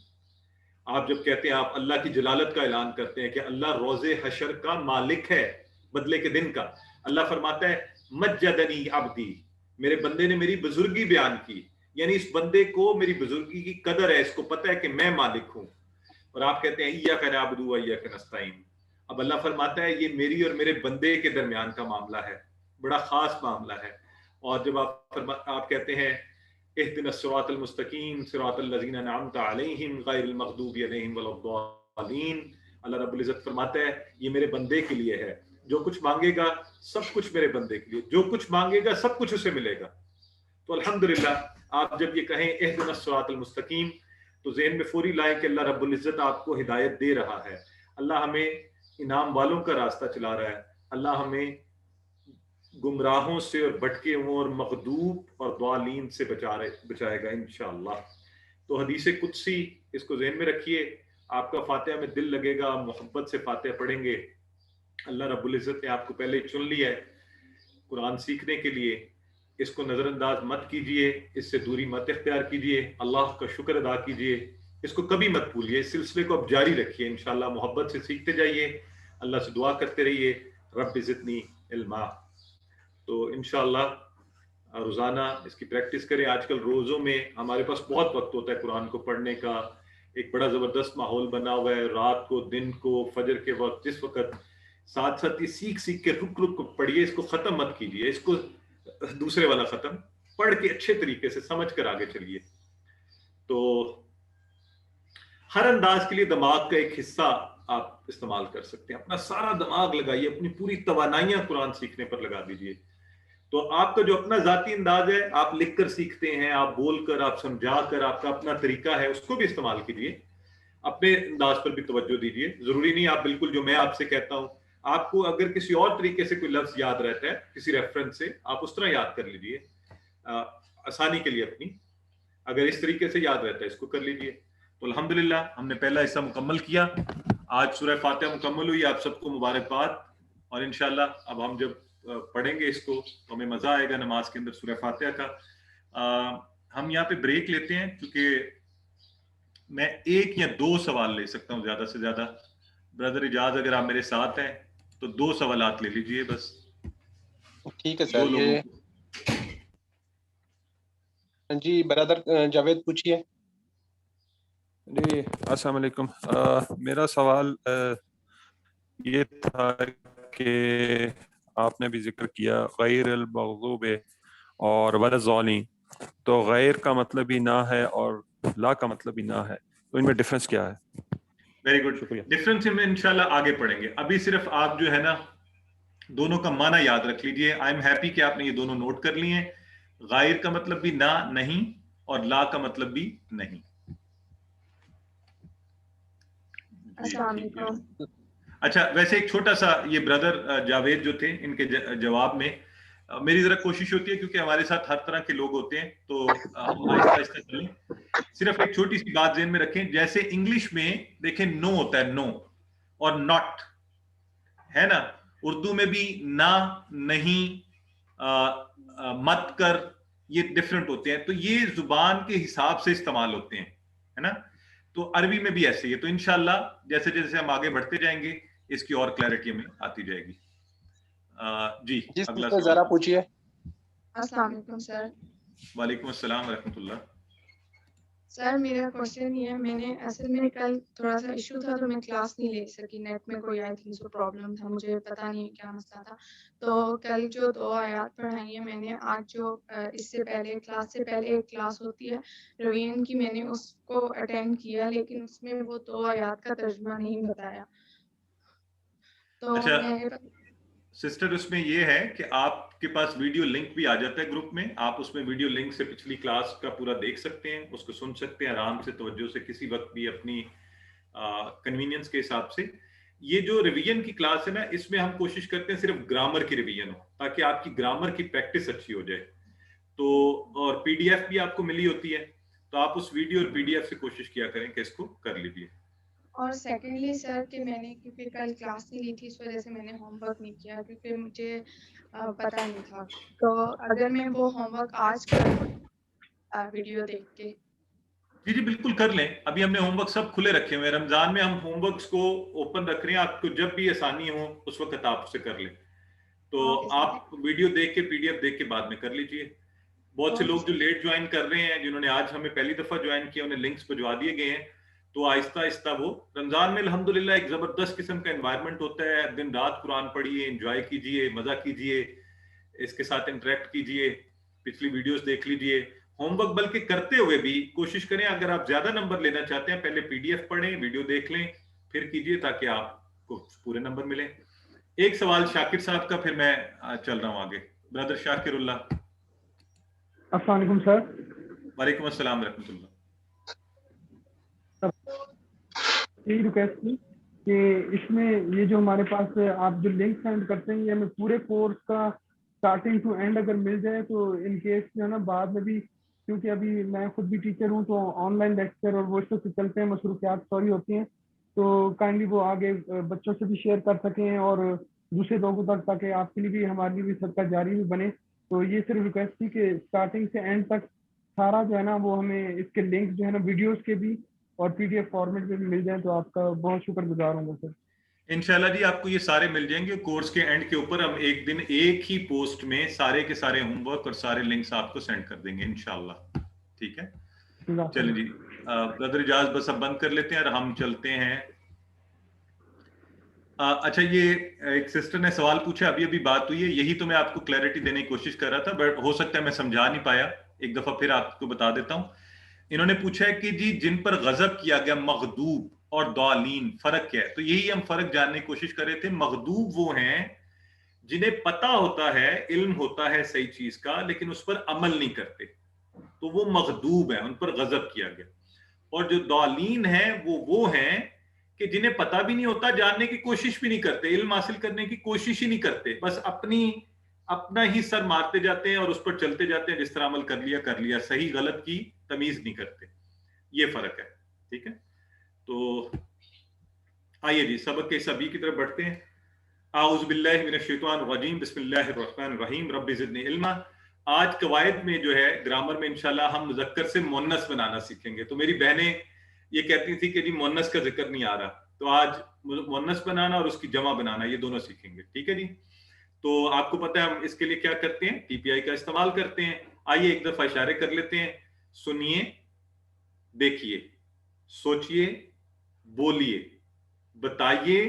Speaker 1: آپ جب کہتے ہیں آپ اللہ کی جلالت کا اعلان کرتے ہیں کہ اللہ روز حشر کا مالک ہے، بدلے کے دن کا. اللہ فرماتا ہے مجدنی عبدی، میرے بندے نے میری بزرگی بیان کی، یعنی اس بندے کو میری بزرگی کی قدر ہے، اس کو پتہ ہے کہ میں مالک ہوں. اور آپ کہتے ہیں ایاک نعبد و ایاک نستعین. اب اللہ فرماتا ہے یہ میری اور میرے بندے کے درمیان کا معاملہ ہے، بڑا خاص معاملہ ہے. اور جب آپ کہتے ہیں اهدنا الصراط المستقیم صراط الذین انعمت علیہم غیر المغضوب علیہم ولا الضالین، اللہ رب العزت فرماتا ہے یہ میرے بندے کے لیے ہے، جو کچھ مانگے گا سب کچھ میرے بندے کے لیے، جو کچھ مانگے گا سب کچھ اسے ملے گا. تو الحمدللہ آپ جب یہ کہیں اهدنا الصراط المستقیم تو ذہن میں فوری لائیں کہ اللہ رب العزت آپ کو ہدایت دے رہا ہے، اللہ ہمیں انعام والوں کا راستہ چلا رہا ہے، اللہ ہمیں گمراہوں سے اور بھٹکے ہوں اور مغضوب اور ضالین سے بچائے گا انشاءاللہ. تو حدیث قدسی اس کو ذہن میں رکھیے، آپ کا فاتحہ میں دل لگے گا، محبت سے فاتحہ پڑھیں گے. اللہ رب العزت نے آپ کو پہلے چن لیا ہے قرآن سیکھنے کے لیے، اس کو نظر انداز مت کیجئے، اس سے دوری مت اختیار کیجئے، اللہ کا شکر ادا کیجئے، اس کو کبھی مت بھولیے، اس سلسلے کو اب جاری رکھیے. انشاءاللہ محبت سے سیکھتے جائیے، اللہ سے دعا کرتے رہیے رب زدنی علما. تو انشاءاللہ روزانہ اس کی پریکٹس کریں. آج کل روزوں میں ہمارے پاس بہت وقت ہوتا ہے قرآن کو پڑھنے کا، ایک بڑا زبردست ماحول بنا ہوا ہے، رات کو، دن کو، فجر کے وقت، جس وقت ساتھ ساتھ یہ سیکھ کے رک پڑھیے، اس کو ختم مت کیجیے، اس کو دوسرے والا ختم پڑھ کے اچھے طریقے سے سمجھ کر آگے چلیے. تو ہر انداز کے لیے دماغ کا ایک حصہ آپ استعمال کر سکتے ہیں، اپنا سارا دماغ لگائیے، اپنی پوری توانائیاں قرآن سیکھنے پر لگا دیجیے. تو آپ کا جو اپنا ذاتی انداز ہے، آپ لکھ کر سیکھتے ہیں، آپ بول کر، آپ سمجھا کر، آپ کا اپنا طریقہ ہے، اس کو بھی استعمال کیجیے، اپنے انداز پر بھی توجہ دیجیے. ضروری نہیں آپ بالکل جو میں آپ سے کہتا ہوں آپ کو اگر کسی اور طریقے سے کوئی لفظ یاد رہتا ہے کسی ریفرنس سے, آپ اس طرح یاد کر لیجئے آسانی کے لیے اپنی. اگر اس طریقے سے یاد رہتا ہے اس کو کر لیجئے. تو الحمدللہ ہم نے پہلا حصہ مکمل کیا. آج سورہ فاتحہ مکمل ہوئی, آپ سب کو مبارکباد. اور انشاءاللہ اب ہم جب پڑھیں گے اس کو تو ہمیں مزہ آئے گا نماز کے اندر سورہ فاتحہ کا. ہم یہاں پہ بریک لیتے ہیں کیونکہ میں ایک یا دو سوال لے سکتا ہوں زیادہ سے زیادہ. بردر اجاز اگر آپ میرے ساتھ ہیں تو 2 سوالات لے لیجئے بس.
Speaker 2: ٹھیک ہے
Speaker 1: 2
Speaker 2: سر.
Speaker 1: لوگوں
Speaker 2: یہ جی برادر جاوید پوچھیے.
Speaker 4: جی السلام علیکم. میرا سوال یہ تھا کہ آپ نے بھی ذکر کیا غیر المغضوب اور ولا الضالین, تو غیر کا مطلب ہی نہ ہے اور لا کا مطلب ہی نہ ہے, تو ان میں ڈفرنس کیا ہے؟
Speaker 1: Very good.
Speaker 4: شکریہ.
Speaker 1: ڈفرنس میں انشاءاللہ آگے پڑھیں گے. ابھی صرف آپ جو ہے نا دونوں کا معنی یاد رکھ لیجئے. آئی ایم ہیپی کہ آپ نے یہ دونوں نوٹ کر لیے ہیں. غائر کا مطلب بھی نہ نہیں اور لا کا مطلب بھی نہیں.
Speaker 5: السلام علیکم.
Speaker 1: اچھا ویسے ایک چھوٹا سا یہ بردر جاوید جو تھے ان کے جواب میں میری ذرا کوشش ہوتی ہے کیونکہ ہمارے ساتھ ہر طرح کے لوگ ہوتے ہیں تو ہم آہستہ آہستہ چلیں. صرف ایک چھوٹی سی بات ذہن میں رکھیں, جیسے انگلش میں دیکھیں نو ہوتا ہے, نو اور ناٹ ہے نا. اردو میں بھی نہ, نہیں, مت کر, یہ ڈفرنٹ ہوتے ہیں. تو یہ زبان کے حساب سے استعمال ہوتے ہیں ہے نا. تو عربی میں بھی ایسے ہی ہے. تو انشاءاللہ جیسے جیسے ہم آگے بڑھتے جائیں گے اس کی اور کلیئرٹی ہمیں آتی جائے گی. جی اگلا
Speaker 2: سر ذرا
Speaker 1: سوال.
Speaker 2: پوچھیے.
Speaker 5: السلام علیکم سر.
Speaker 1: وعلیکم السلام ورحمۃ اللہ.
Speaker 5: سر میرا کوشچن یہ ہے, میں نے اصل میں کل تھوڑا سا ایشو تھا تو میں کلاس نہیں لے سکی. نیٹ میں کوئی آئی تھنک سو پرابلم تھا, مجھے پتا نہیں کیا مسئلہ تھا. تو کل جو 2 آیات پڑھائی ہیں میں نے, آج جو اس سے پہلے کلاس سے پہلے ایک کلاس ہوتی ہے روین کی, میں نے اس کو اٹینڈ کیا لیکن اس میں وہ 2 آیات کا ترجمہ نہیں بتایا. تو
Speaker 1: اچھا
Speaker 5: میں
Speaker 1: سسٹر اس میں یہ ہے کہ آپ کے پاس ویڈیو لنک بھی آ جاتا ہے گروپ میں. آپ اس میں ویڈیو لنک سے پچھلی کلاس کا پورا دیکھ سکتے ہیں, اس کو سن سکتے ہیں آرام سے توجہ سے کسی وقت بھی اپنی کنوینئنس کے حساب سے. یہ جو ریویژن کی کلاس ہے نا, اس میں ہم کوشش کرتے ہیں صرف گرامر کی ریویژن ہو تاکہ آپ کی گرامر کی پریکٹس اچھی ہو جائے. تو اور پی ڈی ایف بھی آپ کو ملی ہوتی ہے, تو آپ اس ویڈیو اور پی ڈی ایف سے کوشش کیا کریں کہ اس کو کر لیجیے.
Speaker 5: اور سیکنڈلی سر کہ میں نے کیونکہ کل کلاس نہیں لی تھی اس وجہ سے میں نے ہوم ورک نہیں کیا کیونکہ مجھے پتا نہیں تھا. تو اگر میں وہ ہوم ورک آج کروں ویڈیو دیکھ کے.
Speaker 1: جی بالکل کر لیں. ابھی ہم نے ہوم ورک سب کھلے رکھے ہوئے ہیں. رمضان میں ہم ہوم ورکس کو اوپن رکھ رہے ہیں, آپ کو جب بھی آسانی ہو اس وقت آپ اسے کر لیں. تو آپ ویڈیو دیکھ کے پی ڈی ایف دیکھ کے بعد میں کر لیجئے. بہت سے لوگ جو لیٹ جوائن کر رہے ہیں, جنہوں نے آج ہمیں پہلی دفعہ جوائن کیا, انہیں لنکس بھجوا دیے گئے ہیں. تو آہستہ آہستہ وہ رمضان میں الحمدللہ ایک زبردست قسم کا انوائرمنٹ ہوتا ہے. دن رات قرآن پڑھیے, انجوائے کیجئے, مزہ کیجئے, اس کے ساتھ انٹریکٹ کیجئے, پچھلی ویڈیوز دیکھ لیجئے. ہوم ورک بلکہ کرتے ہوئے بھی کوشش کریں, اگر آپ زیادہ نمبر لینا چاہتے ہیں پہلے پی ڈی ایف پڑھیں, ویڈیو دیکھ لیں, پھر کیجئے تاکہ آپ کو پورے نمبر ملیں. ایک سوال شاکر صاحب کا, پھر میں چل رہا ہوں آگے. برادر شاکر اللہ.
Speaker 6: السلام علیکم سر.
Speaker 1: وعلیکم السلام ورحمۃ اللہ.
Speaker 6: یہی ریکویسٹ تھی کہ اس میں یہ جو ہمارے پاس آپ جو لنک سینڈ کرتے ہیں, یہ ہمیں پورے کورس کا اسٹارٹنگ ٹو اینڈ اگر مل جائے تو ان کیس جو ہے نا بعد میں بھی, کیونکہ ابھی میں خود بھی ٹیچر ہوں تو آن لائن لیکچر اور وہ اس سے چلتے ہیں, مصروفیات سوری ہوتی ہیں, تو کائنڈلی وہ آگے بچوں سے بھی شیئر کر سکیں اور دوسرے لوگوں تک, تاکہ آپ کے لیے بھی ہمارے لیے بھی صدقہ جاری بھی بنے. تو یہ صرف ریکویسٹ تھی کہ اسٹارٹنگ سے اینڈ تک سارا جو ہے نا وہ ہمیں اس کے لنک جو ہے نا ویڈیوز کے بھی اور پی ڈی ایف فارمیٹ میں بھی مل جائیں تو آپ کا بہت شکر گزار ہوں گا سر.
Speaker 1: انشاءاللہ جی آپ کو یہ سارے مل جائیں گے. کورس کے اینڈ کے اوپر ہم ایک دن ایک ہی پوسٹ میں سارے کے سارے ہوم ورک اور سارے لنکس آپ کو سینڈ کر دیں گے انشاءاللہ. ٹھیک ہے, چلیں جی برادر اجاز بس اب بند کر لیتے ہیں اور ہم چلتے ہیں. اچھا یہ ایک سسٹر نے سوال پوچھا, ابھی ابھی بات ہوئی ہے, یہی تو میں آپ کو کلیئرٹی دینے کی کوشش کر رہا تھا, بٹ ہو سکتا ہے میں سمجھا نہیں پایا, ایک دفعہ پھر آپ کو بتا دیتا ہوں. انہوں نے پوچھا ہے کہ جی جن پر غضب کیا گیا, مغضوب اور ضالین, فرق کیا ہے؟ تو یہی ہم فرق جاننے کی کوشش کر رہے تھے. مغضوب وہ ہیں جنہیں پتا ہوتا ہے, علم ہوتا ہے صحیح چیز کا, لیکن اس پر عمل نہیں کرتے, تو وہ مغضوب ہیں, ان پر غضب کیا گیا. اور جو ضالین ہیں وہ ہیں کہ جنہیں پتہ بھی نہیں ہوتا، جاننے کی کوشش بھی نہیں کرتے، علم حاصل کرنے کی کوشش ہی نہیں کرتے، بس اپنا ہی سر مارتے جاتے ہیں اور اس پر چلتے جاتے ہیں، جس طرح عمل کر لیا، صحیح غلط کی تمیز نہیں کرتے. یہ فرق ہے. ٹھیک ہے، تو آئیے جی سبق کے سبھی کی طرف بڑھتے ہیں. اعوذ باللہ من الشیطان الرجیم، بسم اللہ الرحمن الرحیم، رب زدنی علما. آج قواعد میں جو ہے گرامر میں انشاءاللہ ہم مذکر سے مؤنث بنانا سیکھیں گے. تو میری بہنیں یہ کہتی تھی کہ جی مؤنث کا ذکر نہیں آ رہا، تو آج مؤنث بنانا اور اس کی جمع بنانا یہ دونوں سیکھیں گے. ٹھیک ہے جی، تو آپ کو پتہ ہے ہم اس کے لیے کیا کرتے ہیں، ٹی پی آئی کا استعمال کرتے ہیں. آئیے ایک دفعہ اشارے کر لیتے ہیں. سنیے، دیکھیے، سوچئے، بولیے، بتائیے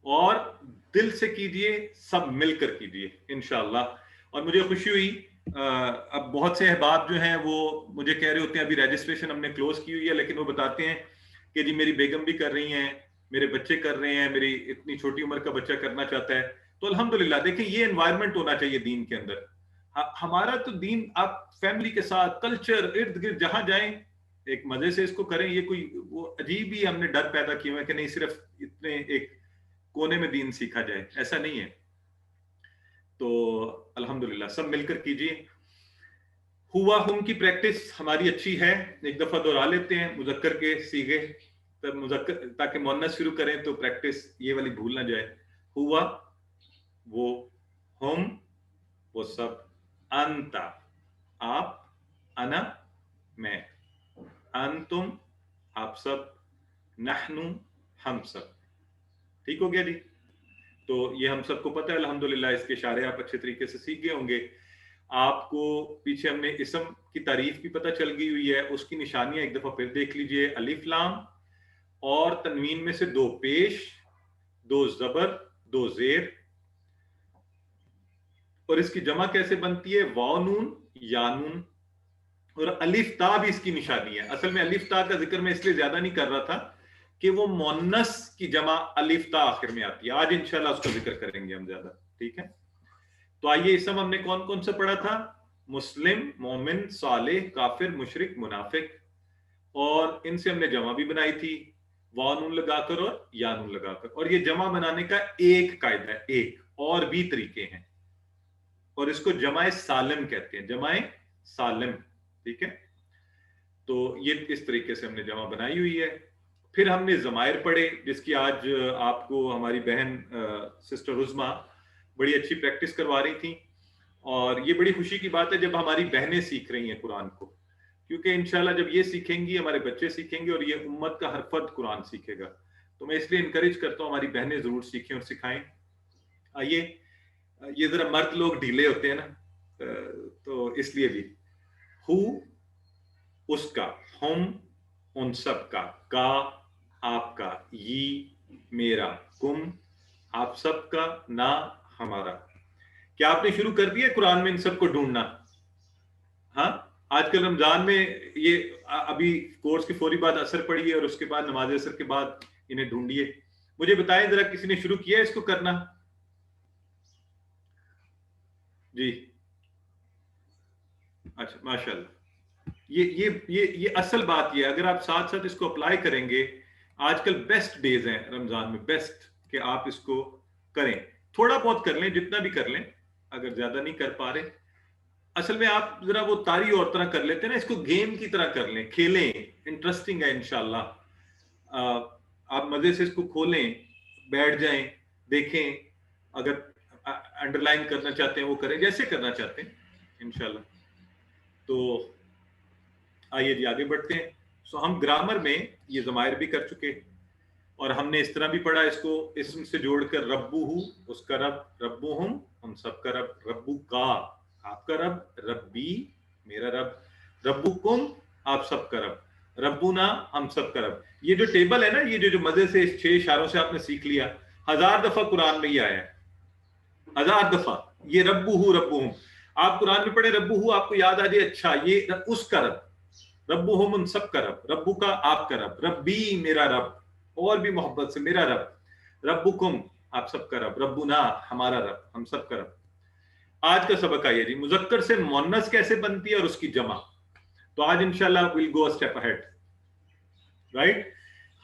Speaker 1: اور دل سے کیجئے، سب مل کر کیجئے انشاءاللہ. اور مجھے خوشی ہوئی، اب بہت سے احباب جو ہیں وہ مجھے کہہ رہے ہوتے ہیں ابھی رجسٹریشن ہم نے کلوز کی ہوئی ہے، لیکن وہ بتاتے ہیں کہ جی میری بیگم بھی کر رہی ہیں، میرے بچے کر رہے ہیں، میری اتنی چھوٹی عمر کا بچہ کرنا چاہتا ہے. تو الحمدللہ دیکھیں یہ انوائرمنٹ ہونا چاہیے دین کے اندر. ہمارا تو دین آپ فیملی کے ساتھ، کلچر، ارد گرد جہاں جائیں ایک مزے سے اس کو کریں. یہ کوئی وہ عجیب ہی ہم نے ڈر پیدا کیا ہے کہ نہیں صرف اتنے ایک کونے میں دین سیکھا جائے، ایسا نہیں ہے. تو الحمدللہ سب مل کر کیجیے. ہوا ہم کی پریکٹس ہماری اچھی ہے، ایک دفعہ دہرا لیتے ہیں مذکر کے صیغے، تب مذکر تاکہ مؤنث شروع کریں تو پریکٹس یہ والی بھول نہ جائے. ہوا وہ، ہم وہ سب، انتا آپ، انا میں، انتم آپ سب، نحنو ہم سب. ٹھیک ہو گیا جی؟ تو یہ ہم سب کو پتہ ہے الحمدللہ، اس کے اشارے آپ اچھے طریقے سے سیکھ گئے ہوں گے. آپ کو پیچھے ہم نے اسم کی تعریف بھی پتہ چل گئی ہوئی ہے، اس کی نشانیاں ایک دفعہ پھر دیکھ لیجئے. الف لام اور تنوین میں سے 2 پیش، 2 زبر، 2 زیر. اور اس کی جمع کیسے بنتی ہے؟ واو نون، یا نون. اور الف تا بھی اس کی نشانی ہے. اصل میں الف تا کا ذکر میں اس لیے زیادہ نہیں کر رہا تھا کہ وہ مؤنث کی جمع الف تا آخر میں آتی ہے. آج انشاءاللہ اس کا ذکر کریں گے ہم زیادہ. ٹھیک ہے، تو آئیے اسم ہم نے کون کون سا پڑھا تھا؟ مسلم، مومن، صالح، کافر، مشرک، منافق. اور ان سے ہم نے جمع بھی بنائی تھی، واو نون لگا کر اور یا نون لگا کر. اور یہ جمع بنانے کا ایک قاعدہ ہے، ایک اور بھی طریقے ہیں، اور اس کو جمع سالم کہتے ہیں، جمع سالم. ٹھیک ہے، تو یہ اس طریقے سے ہم نے جمع بنائی ہوئی ہے. پھر ہم نے ضمائر پڑھے، جس کی آج آپ کو ہماری بہن سسٹر عظما بڑی اچھی پریکٹس کروا رہی تھیں. اور یہ بڑی خوشی کی بات ہے جب ہماری بہنیں سیکھ رہی ہیں قرآن کو، کیونکہ انشاءاللہ جب یہ سیکھیں گی ہمارے بچے سیکھیں گے اور یہ امت کا ہر فرد قرآن سیکھے گا. تو میں اس لیے انکریج کرتا ہوں ہماری بہنیں ضرور سیکھیں اور سکھائیں. آئیے، یہ ذرا مرد لوگ ڈھیلے ہوتے ہیں نا، تو اس لیے بھی ہو اس کا، ہم ان سب کا آپ کا، یہ میرا، کم آپ سب کا، نہ ہمارا. کیا آپ نے شروع کر دیا قرآن میں ان سب کو ڈھونڈنا؟ ہاں، آج کل رمضان میں یہ ابھی کورس کی فوری بعد اثر پڑی ہے اور اس کے بعد نماز اثر کے بعد انہیں ڈھونڈیے. مجھے بتائیں ذرا کسی نے شروع کیا ہے اس کو کرنا؟ جی اچھا، ماشاءاللہ. یہ اصل بات یہ ہے، اگر آپ ساتھ ساتھ اس کو اپلائی کریں گے، آج کل بیسٹ ڈیز ہیں رمضان میں، بیسٹ کہ آپ اس کو کریں. تھوڑا بہت کر لیں، جتنا بھی کر لیں، اگر زیادہ نہیں کر پا رہے. اصل میں آپ ذرا وہ تاری اور طرح کر لیتے ہیں نا، اس کو گیم کی طرح کر لیں، کھیلیں، انٹرسٹنگ ہے انشاءاللہ. آپ مزے سے اس کو کھولیں، بیٹھ جائیں، دیکھیں، اگر انڈر لائن کرنا چاہتے ہیں وہ کریں، جیسے کرنا چاہتے ہیں انشاءاللہ. تو آئیے جی آگے بڑھتے ہیں. سو ہم گرامر میں یہ ضمائر بھی کر چکے، اور ہم نے اس طرح بھی پڑھا اس کو اسم سے جوڑ کر، ربو ہو اس کا رب، ربو ہم ان سب کا رب، ربو کا آپ کا رب، ربی میرا رب، ربو کم آپ سب کا رب، ربونا ہم سب کا رب. یہ جو ٹیبل ہے نا، یہ جو مزے سے اس 6 اشاروں سے آپ نے سیکھ لیا، 1000 دفعہ قرآن میں یہ آیا ہے، 1000 دفعہ یہ ربو ہو ربو ہم. آپ قرآن میں پڑھے ربو ہو، آپ کو یاد آ جائے اچھا یہ اس کا رب، ربو ہم ان سب کا رب، ربو کا آپ کا رب، ربی میرا رب، اور بھی محبت سے میرا رب، ربکم آپ سب کا رب، ربنا ہمارا رب، ہم سب کا رب. آج کا سبق آئیے جی، مذکر سے مؤنث کیسے بنتی ہے اور اس کی جمع. تو آج انشاءاللہ we'll go a step ahead. Right,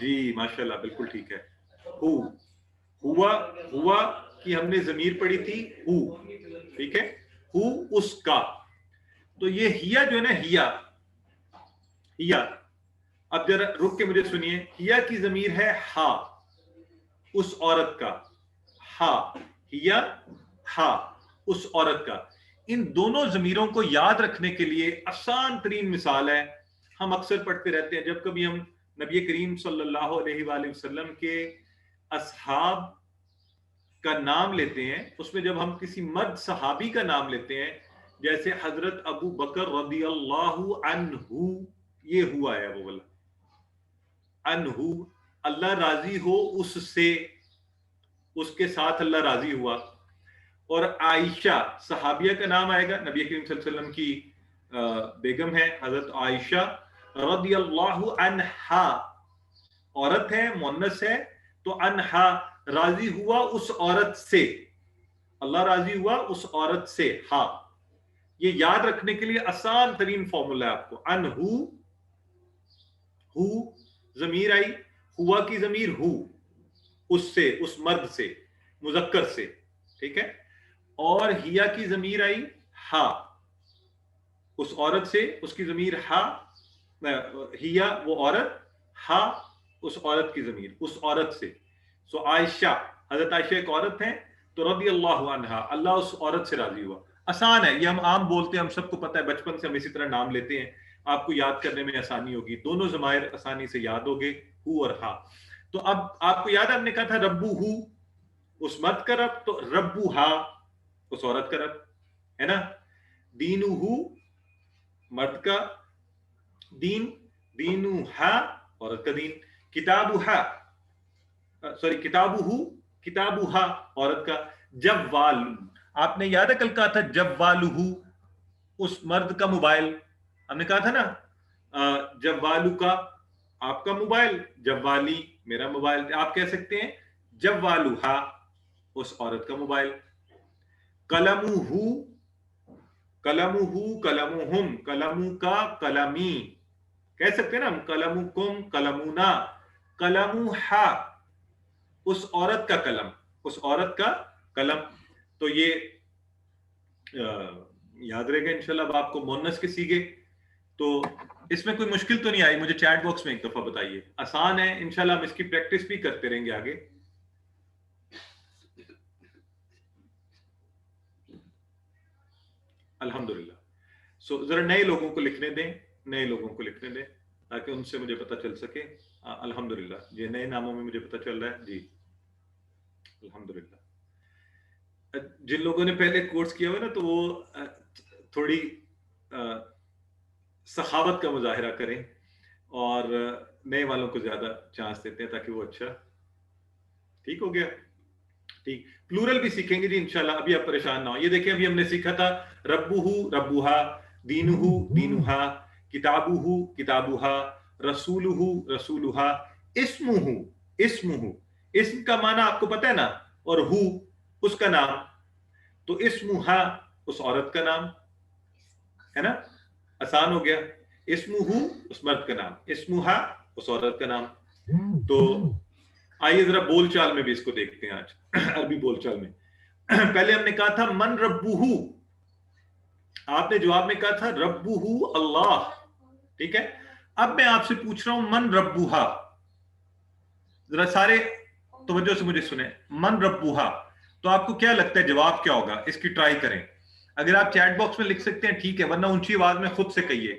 Speaker 1: جی ماشاءاللہ بالکل ٹھیک ہے. ہو ہوا کی ہم نے ضمیر پڑھی تھی ہو, ٹھیک ہے, ہو اس کا. تو یہ ہیا جو ہے نا, ہیا اب ذرا رک کے مجھے سنیے. ہیا کی ضمیر ہے ہا, اس عورت کا. ہا ہیا, ہا اس عورت کا. ان دونوں ضمیروں کو یاد رکھنے کے لیے آسان ترین مثال ہے, ہم اکثر پڑھتے رہتے ہیں جب کبھی ہم نبی کریم صلی اللہ علیہ وآلہ وسلم کے اصحاب کا نام لیتے ہیں, اس میں جب ہم کسی مرد صحابی کا نام لیتے ہیں, جیسے حضرت ابو بکر رضی اللہ عنہ, یہ ہوا ہے وہ والا عنہ, اللہ راضی ہو اس سے, اس کے ساتھ اللہ راضی ہوا. اور عائشہ صحابیہ کا نام آئے گا, نبی کریم صلی اللہ علیہ وسلم کی بیگم ہے حضرت عائشہ رضی اللہ عنہا, عورت ہے مؤنث ہے, تو عنہا راضی ہوا اس عورت سے, اللہ راضی ہوا اس عورت سے. ہاں یہ یاد رکھنے کے لیے آسان ترین فارمولا ہے آپ کو. انہو, ہو ضمیر آئی, ہوا کی ضمیر ہو, اس سے, اس مرد سے, مذکر سے, ٹھیک ہے. اور ہیا کی ضمیر آئی ہا, اس عورت سے, اس کی ضمیر ہا, ہیا وہ عورت, ہا اس عورت کی ضمیر, اس عورت سے. سو عائشہ, حضرت عائشہ ایک عورت ہیں, تو رضی اللہ عنہا, اللہ اس عورت سے راضی ہوا. آسان ہے, یہ ہم عام بولتے ہیں, ہم سب کو پتہ ہے, بچپن سے ہم اسی طرح نام لیتے ہیں, آپ کو یاد کرنے میں آسانی ہوگی, دونوں ضمائر آسانی سے یاد ہوگے, ہو اور ہا. تو اب آپ کو یاد ہے ہم نے کہا تھا ربو ہو اس مرد کا رب, تو ربو ہا اس عورت کا رب ہے نا. دینو ہو مرد کا دین, دینو ہا عورت کا دین. کتابو ہا, سوری کتابو ہو, کتابو ہا عورت کا. جوال, آپ نے یاد ہے کل کہا تھا جوالو ہو اس مرد کا موبائل, ہم نے کہا تھا نا جوالو کا آپ کا موبائل, جوالی میرا موبائل. آپ کہہ سکتے ہیں جوالو ہا اس عورت کا موبائل. قلمو ہو, قلمو ہو, قلمو ہم, قلمو کا قلمی کہہ سکتے ہیں نا ہم, قلمو کم, قلمونا. قلمو ہا اس عورت کا قلم, اس عورت کا قلم. تو یہ یاد رہے گا انشاءاللہ. اب آپ کو مونس کے سیگے, تو اس میں کوئی مشکل تو نہیں آئی, مجھے چیٹ باکس میں ایک دفعہ بتائیے. آسان ہے انشاءاللہ, ہم اس کی پریکٹس بھی کرتے رہیں گے آگے. الحمدللہ. سو ذرا نئے لوگوں کو لکھنے دیں, نئے لوگوں کو لکھنے دیں تاکہ ان سے مجھے پتہ چل سکے. الحمدللہ, یہ نئے ناموں میں مجھے پتہ چل رہا ہے جی. الحمدللہ. جن لوگوں نے پہلے کورس کیا ہوا نا, تو وہ تھوڑی سخاوت کا مظاہرہ کریں اور نئے والوں کو زیادہ چانس دیتے ہیں تاکہ وہ اچھا. ٹھیک ہو گیا, ٹھیک. پلورل بھی سیکھیں گے جی انشاءاللہ, ابھی آپ پریشان نہ ہو. یہ دیکھیں ابھی ہم نے سیکھا تھا ربوہو ربوہا, دینہو دینوہا, کتابوہو کتابوہا, رسولہو رسولہا, اسمہو اسمہو. اسم کا معنی آپ کو پتہ ہے نا, اور ہو اس کا نام, تو اسمہا اس عورت کا نام ہے نا. آسان ہو گیا. اسمہو اس مرد کا نام, اسمہا اس عورت کا نام. تو آئیے ذرا بول چال میں بھی اس کو دیکھتے ہیں آج, عربی بول چال میں. پہلے ہم نے کہا تھا من ربوہو, آپ نے جواب میں کہا تھا ربوہو اللہ, ٹھیک ہے. اب میں آپ سے پوچھ رہا ہوں من ربوہا, ذرا سارے توجہ سے مجھے سنیں. من ربوہا, تو آپ کو کیا لگتا ہے جواب کیا ہوگا؟ اس کی ٹرائی کریں. اگر آپ چیٹ باکس میں لکھ سکتے ہیں ٹھیک ہے, ورنہ اونچی آواز میں خود سے کہیے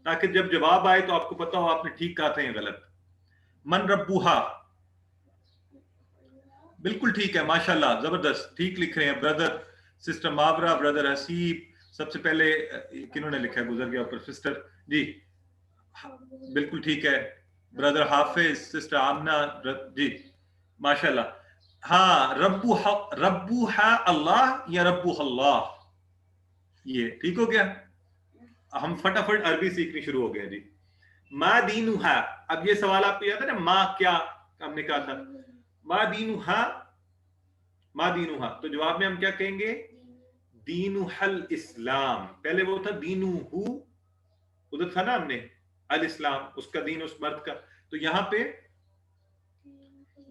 Speaker 1: تاکہ جب جواب آئے تو آپ کو پتا ہو آپ نے ٹھیک کہا تھا یا غلط. من ربوہا, بالکل ٹھیک ہے, ماشاءاللہ زبردست, ٹھیک لکھ رہے ہیں. بردر سسٹر ماورا, بردر حسیب, سب سے پہلے کنہوں نے لکھا ہے, گزر گیا اوپر, سسٹر جی بالکل ٹھیک ہے. بردر حافظ, سسٹر آمنہ جی ماشاءاللہ. ہاں ربوہا اللہ یا ربوہ اللہ, یہ ٹھیک ہو گیا. ہم فٹافٹ عربی سیکھنی شروع ہو گئے جی. ما دینوہا, اب یہ سوال آپ کو یاد ہے نا, ما کیا ہم نے کہا تھا, ما دینوہا, ما دینوہا, تو جواب میں ہم کیا کہیں گے؟ دینوہا الاسلام. پہلے وہ تھا دینوہو, ادھر تھا نا ہم نے الاسلام, اس کا دین اس مرد کا. تو یہاں پہ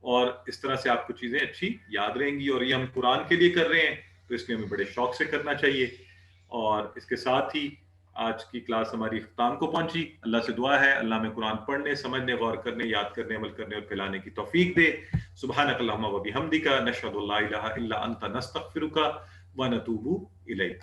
Speaker 1: اور اس طرح سے آپ کو چیزیں اچھی یاد رہیں گی. اور یہ ہم قرآن کے لیے کر رہے ہیں تو اس لیے ہمیں بڑے شوق سے کرنا چاہیے. اور اس کے ساتھ ہی آج کی کلاس ہماری اختتام کو پہنچی. اللہ سے دعا ہے اللہ میں قرآن پڑھنے، سمجھنے، غور کرنے، یاد کرنے، عمل کرنے اور پھیلانے کی توفیق دے. سبحانک اللہم و بحمدک، نشہد ان لا الہ الا انت، نستغفرک و نتوب الیک.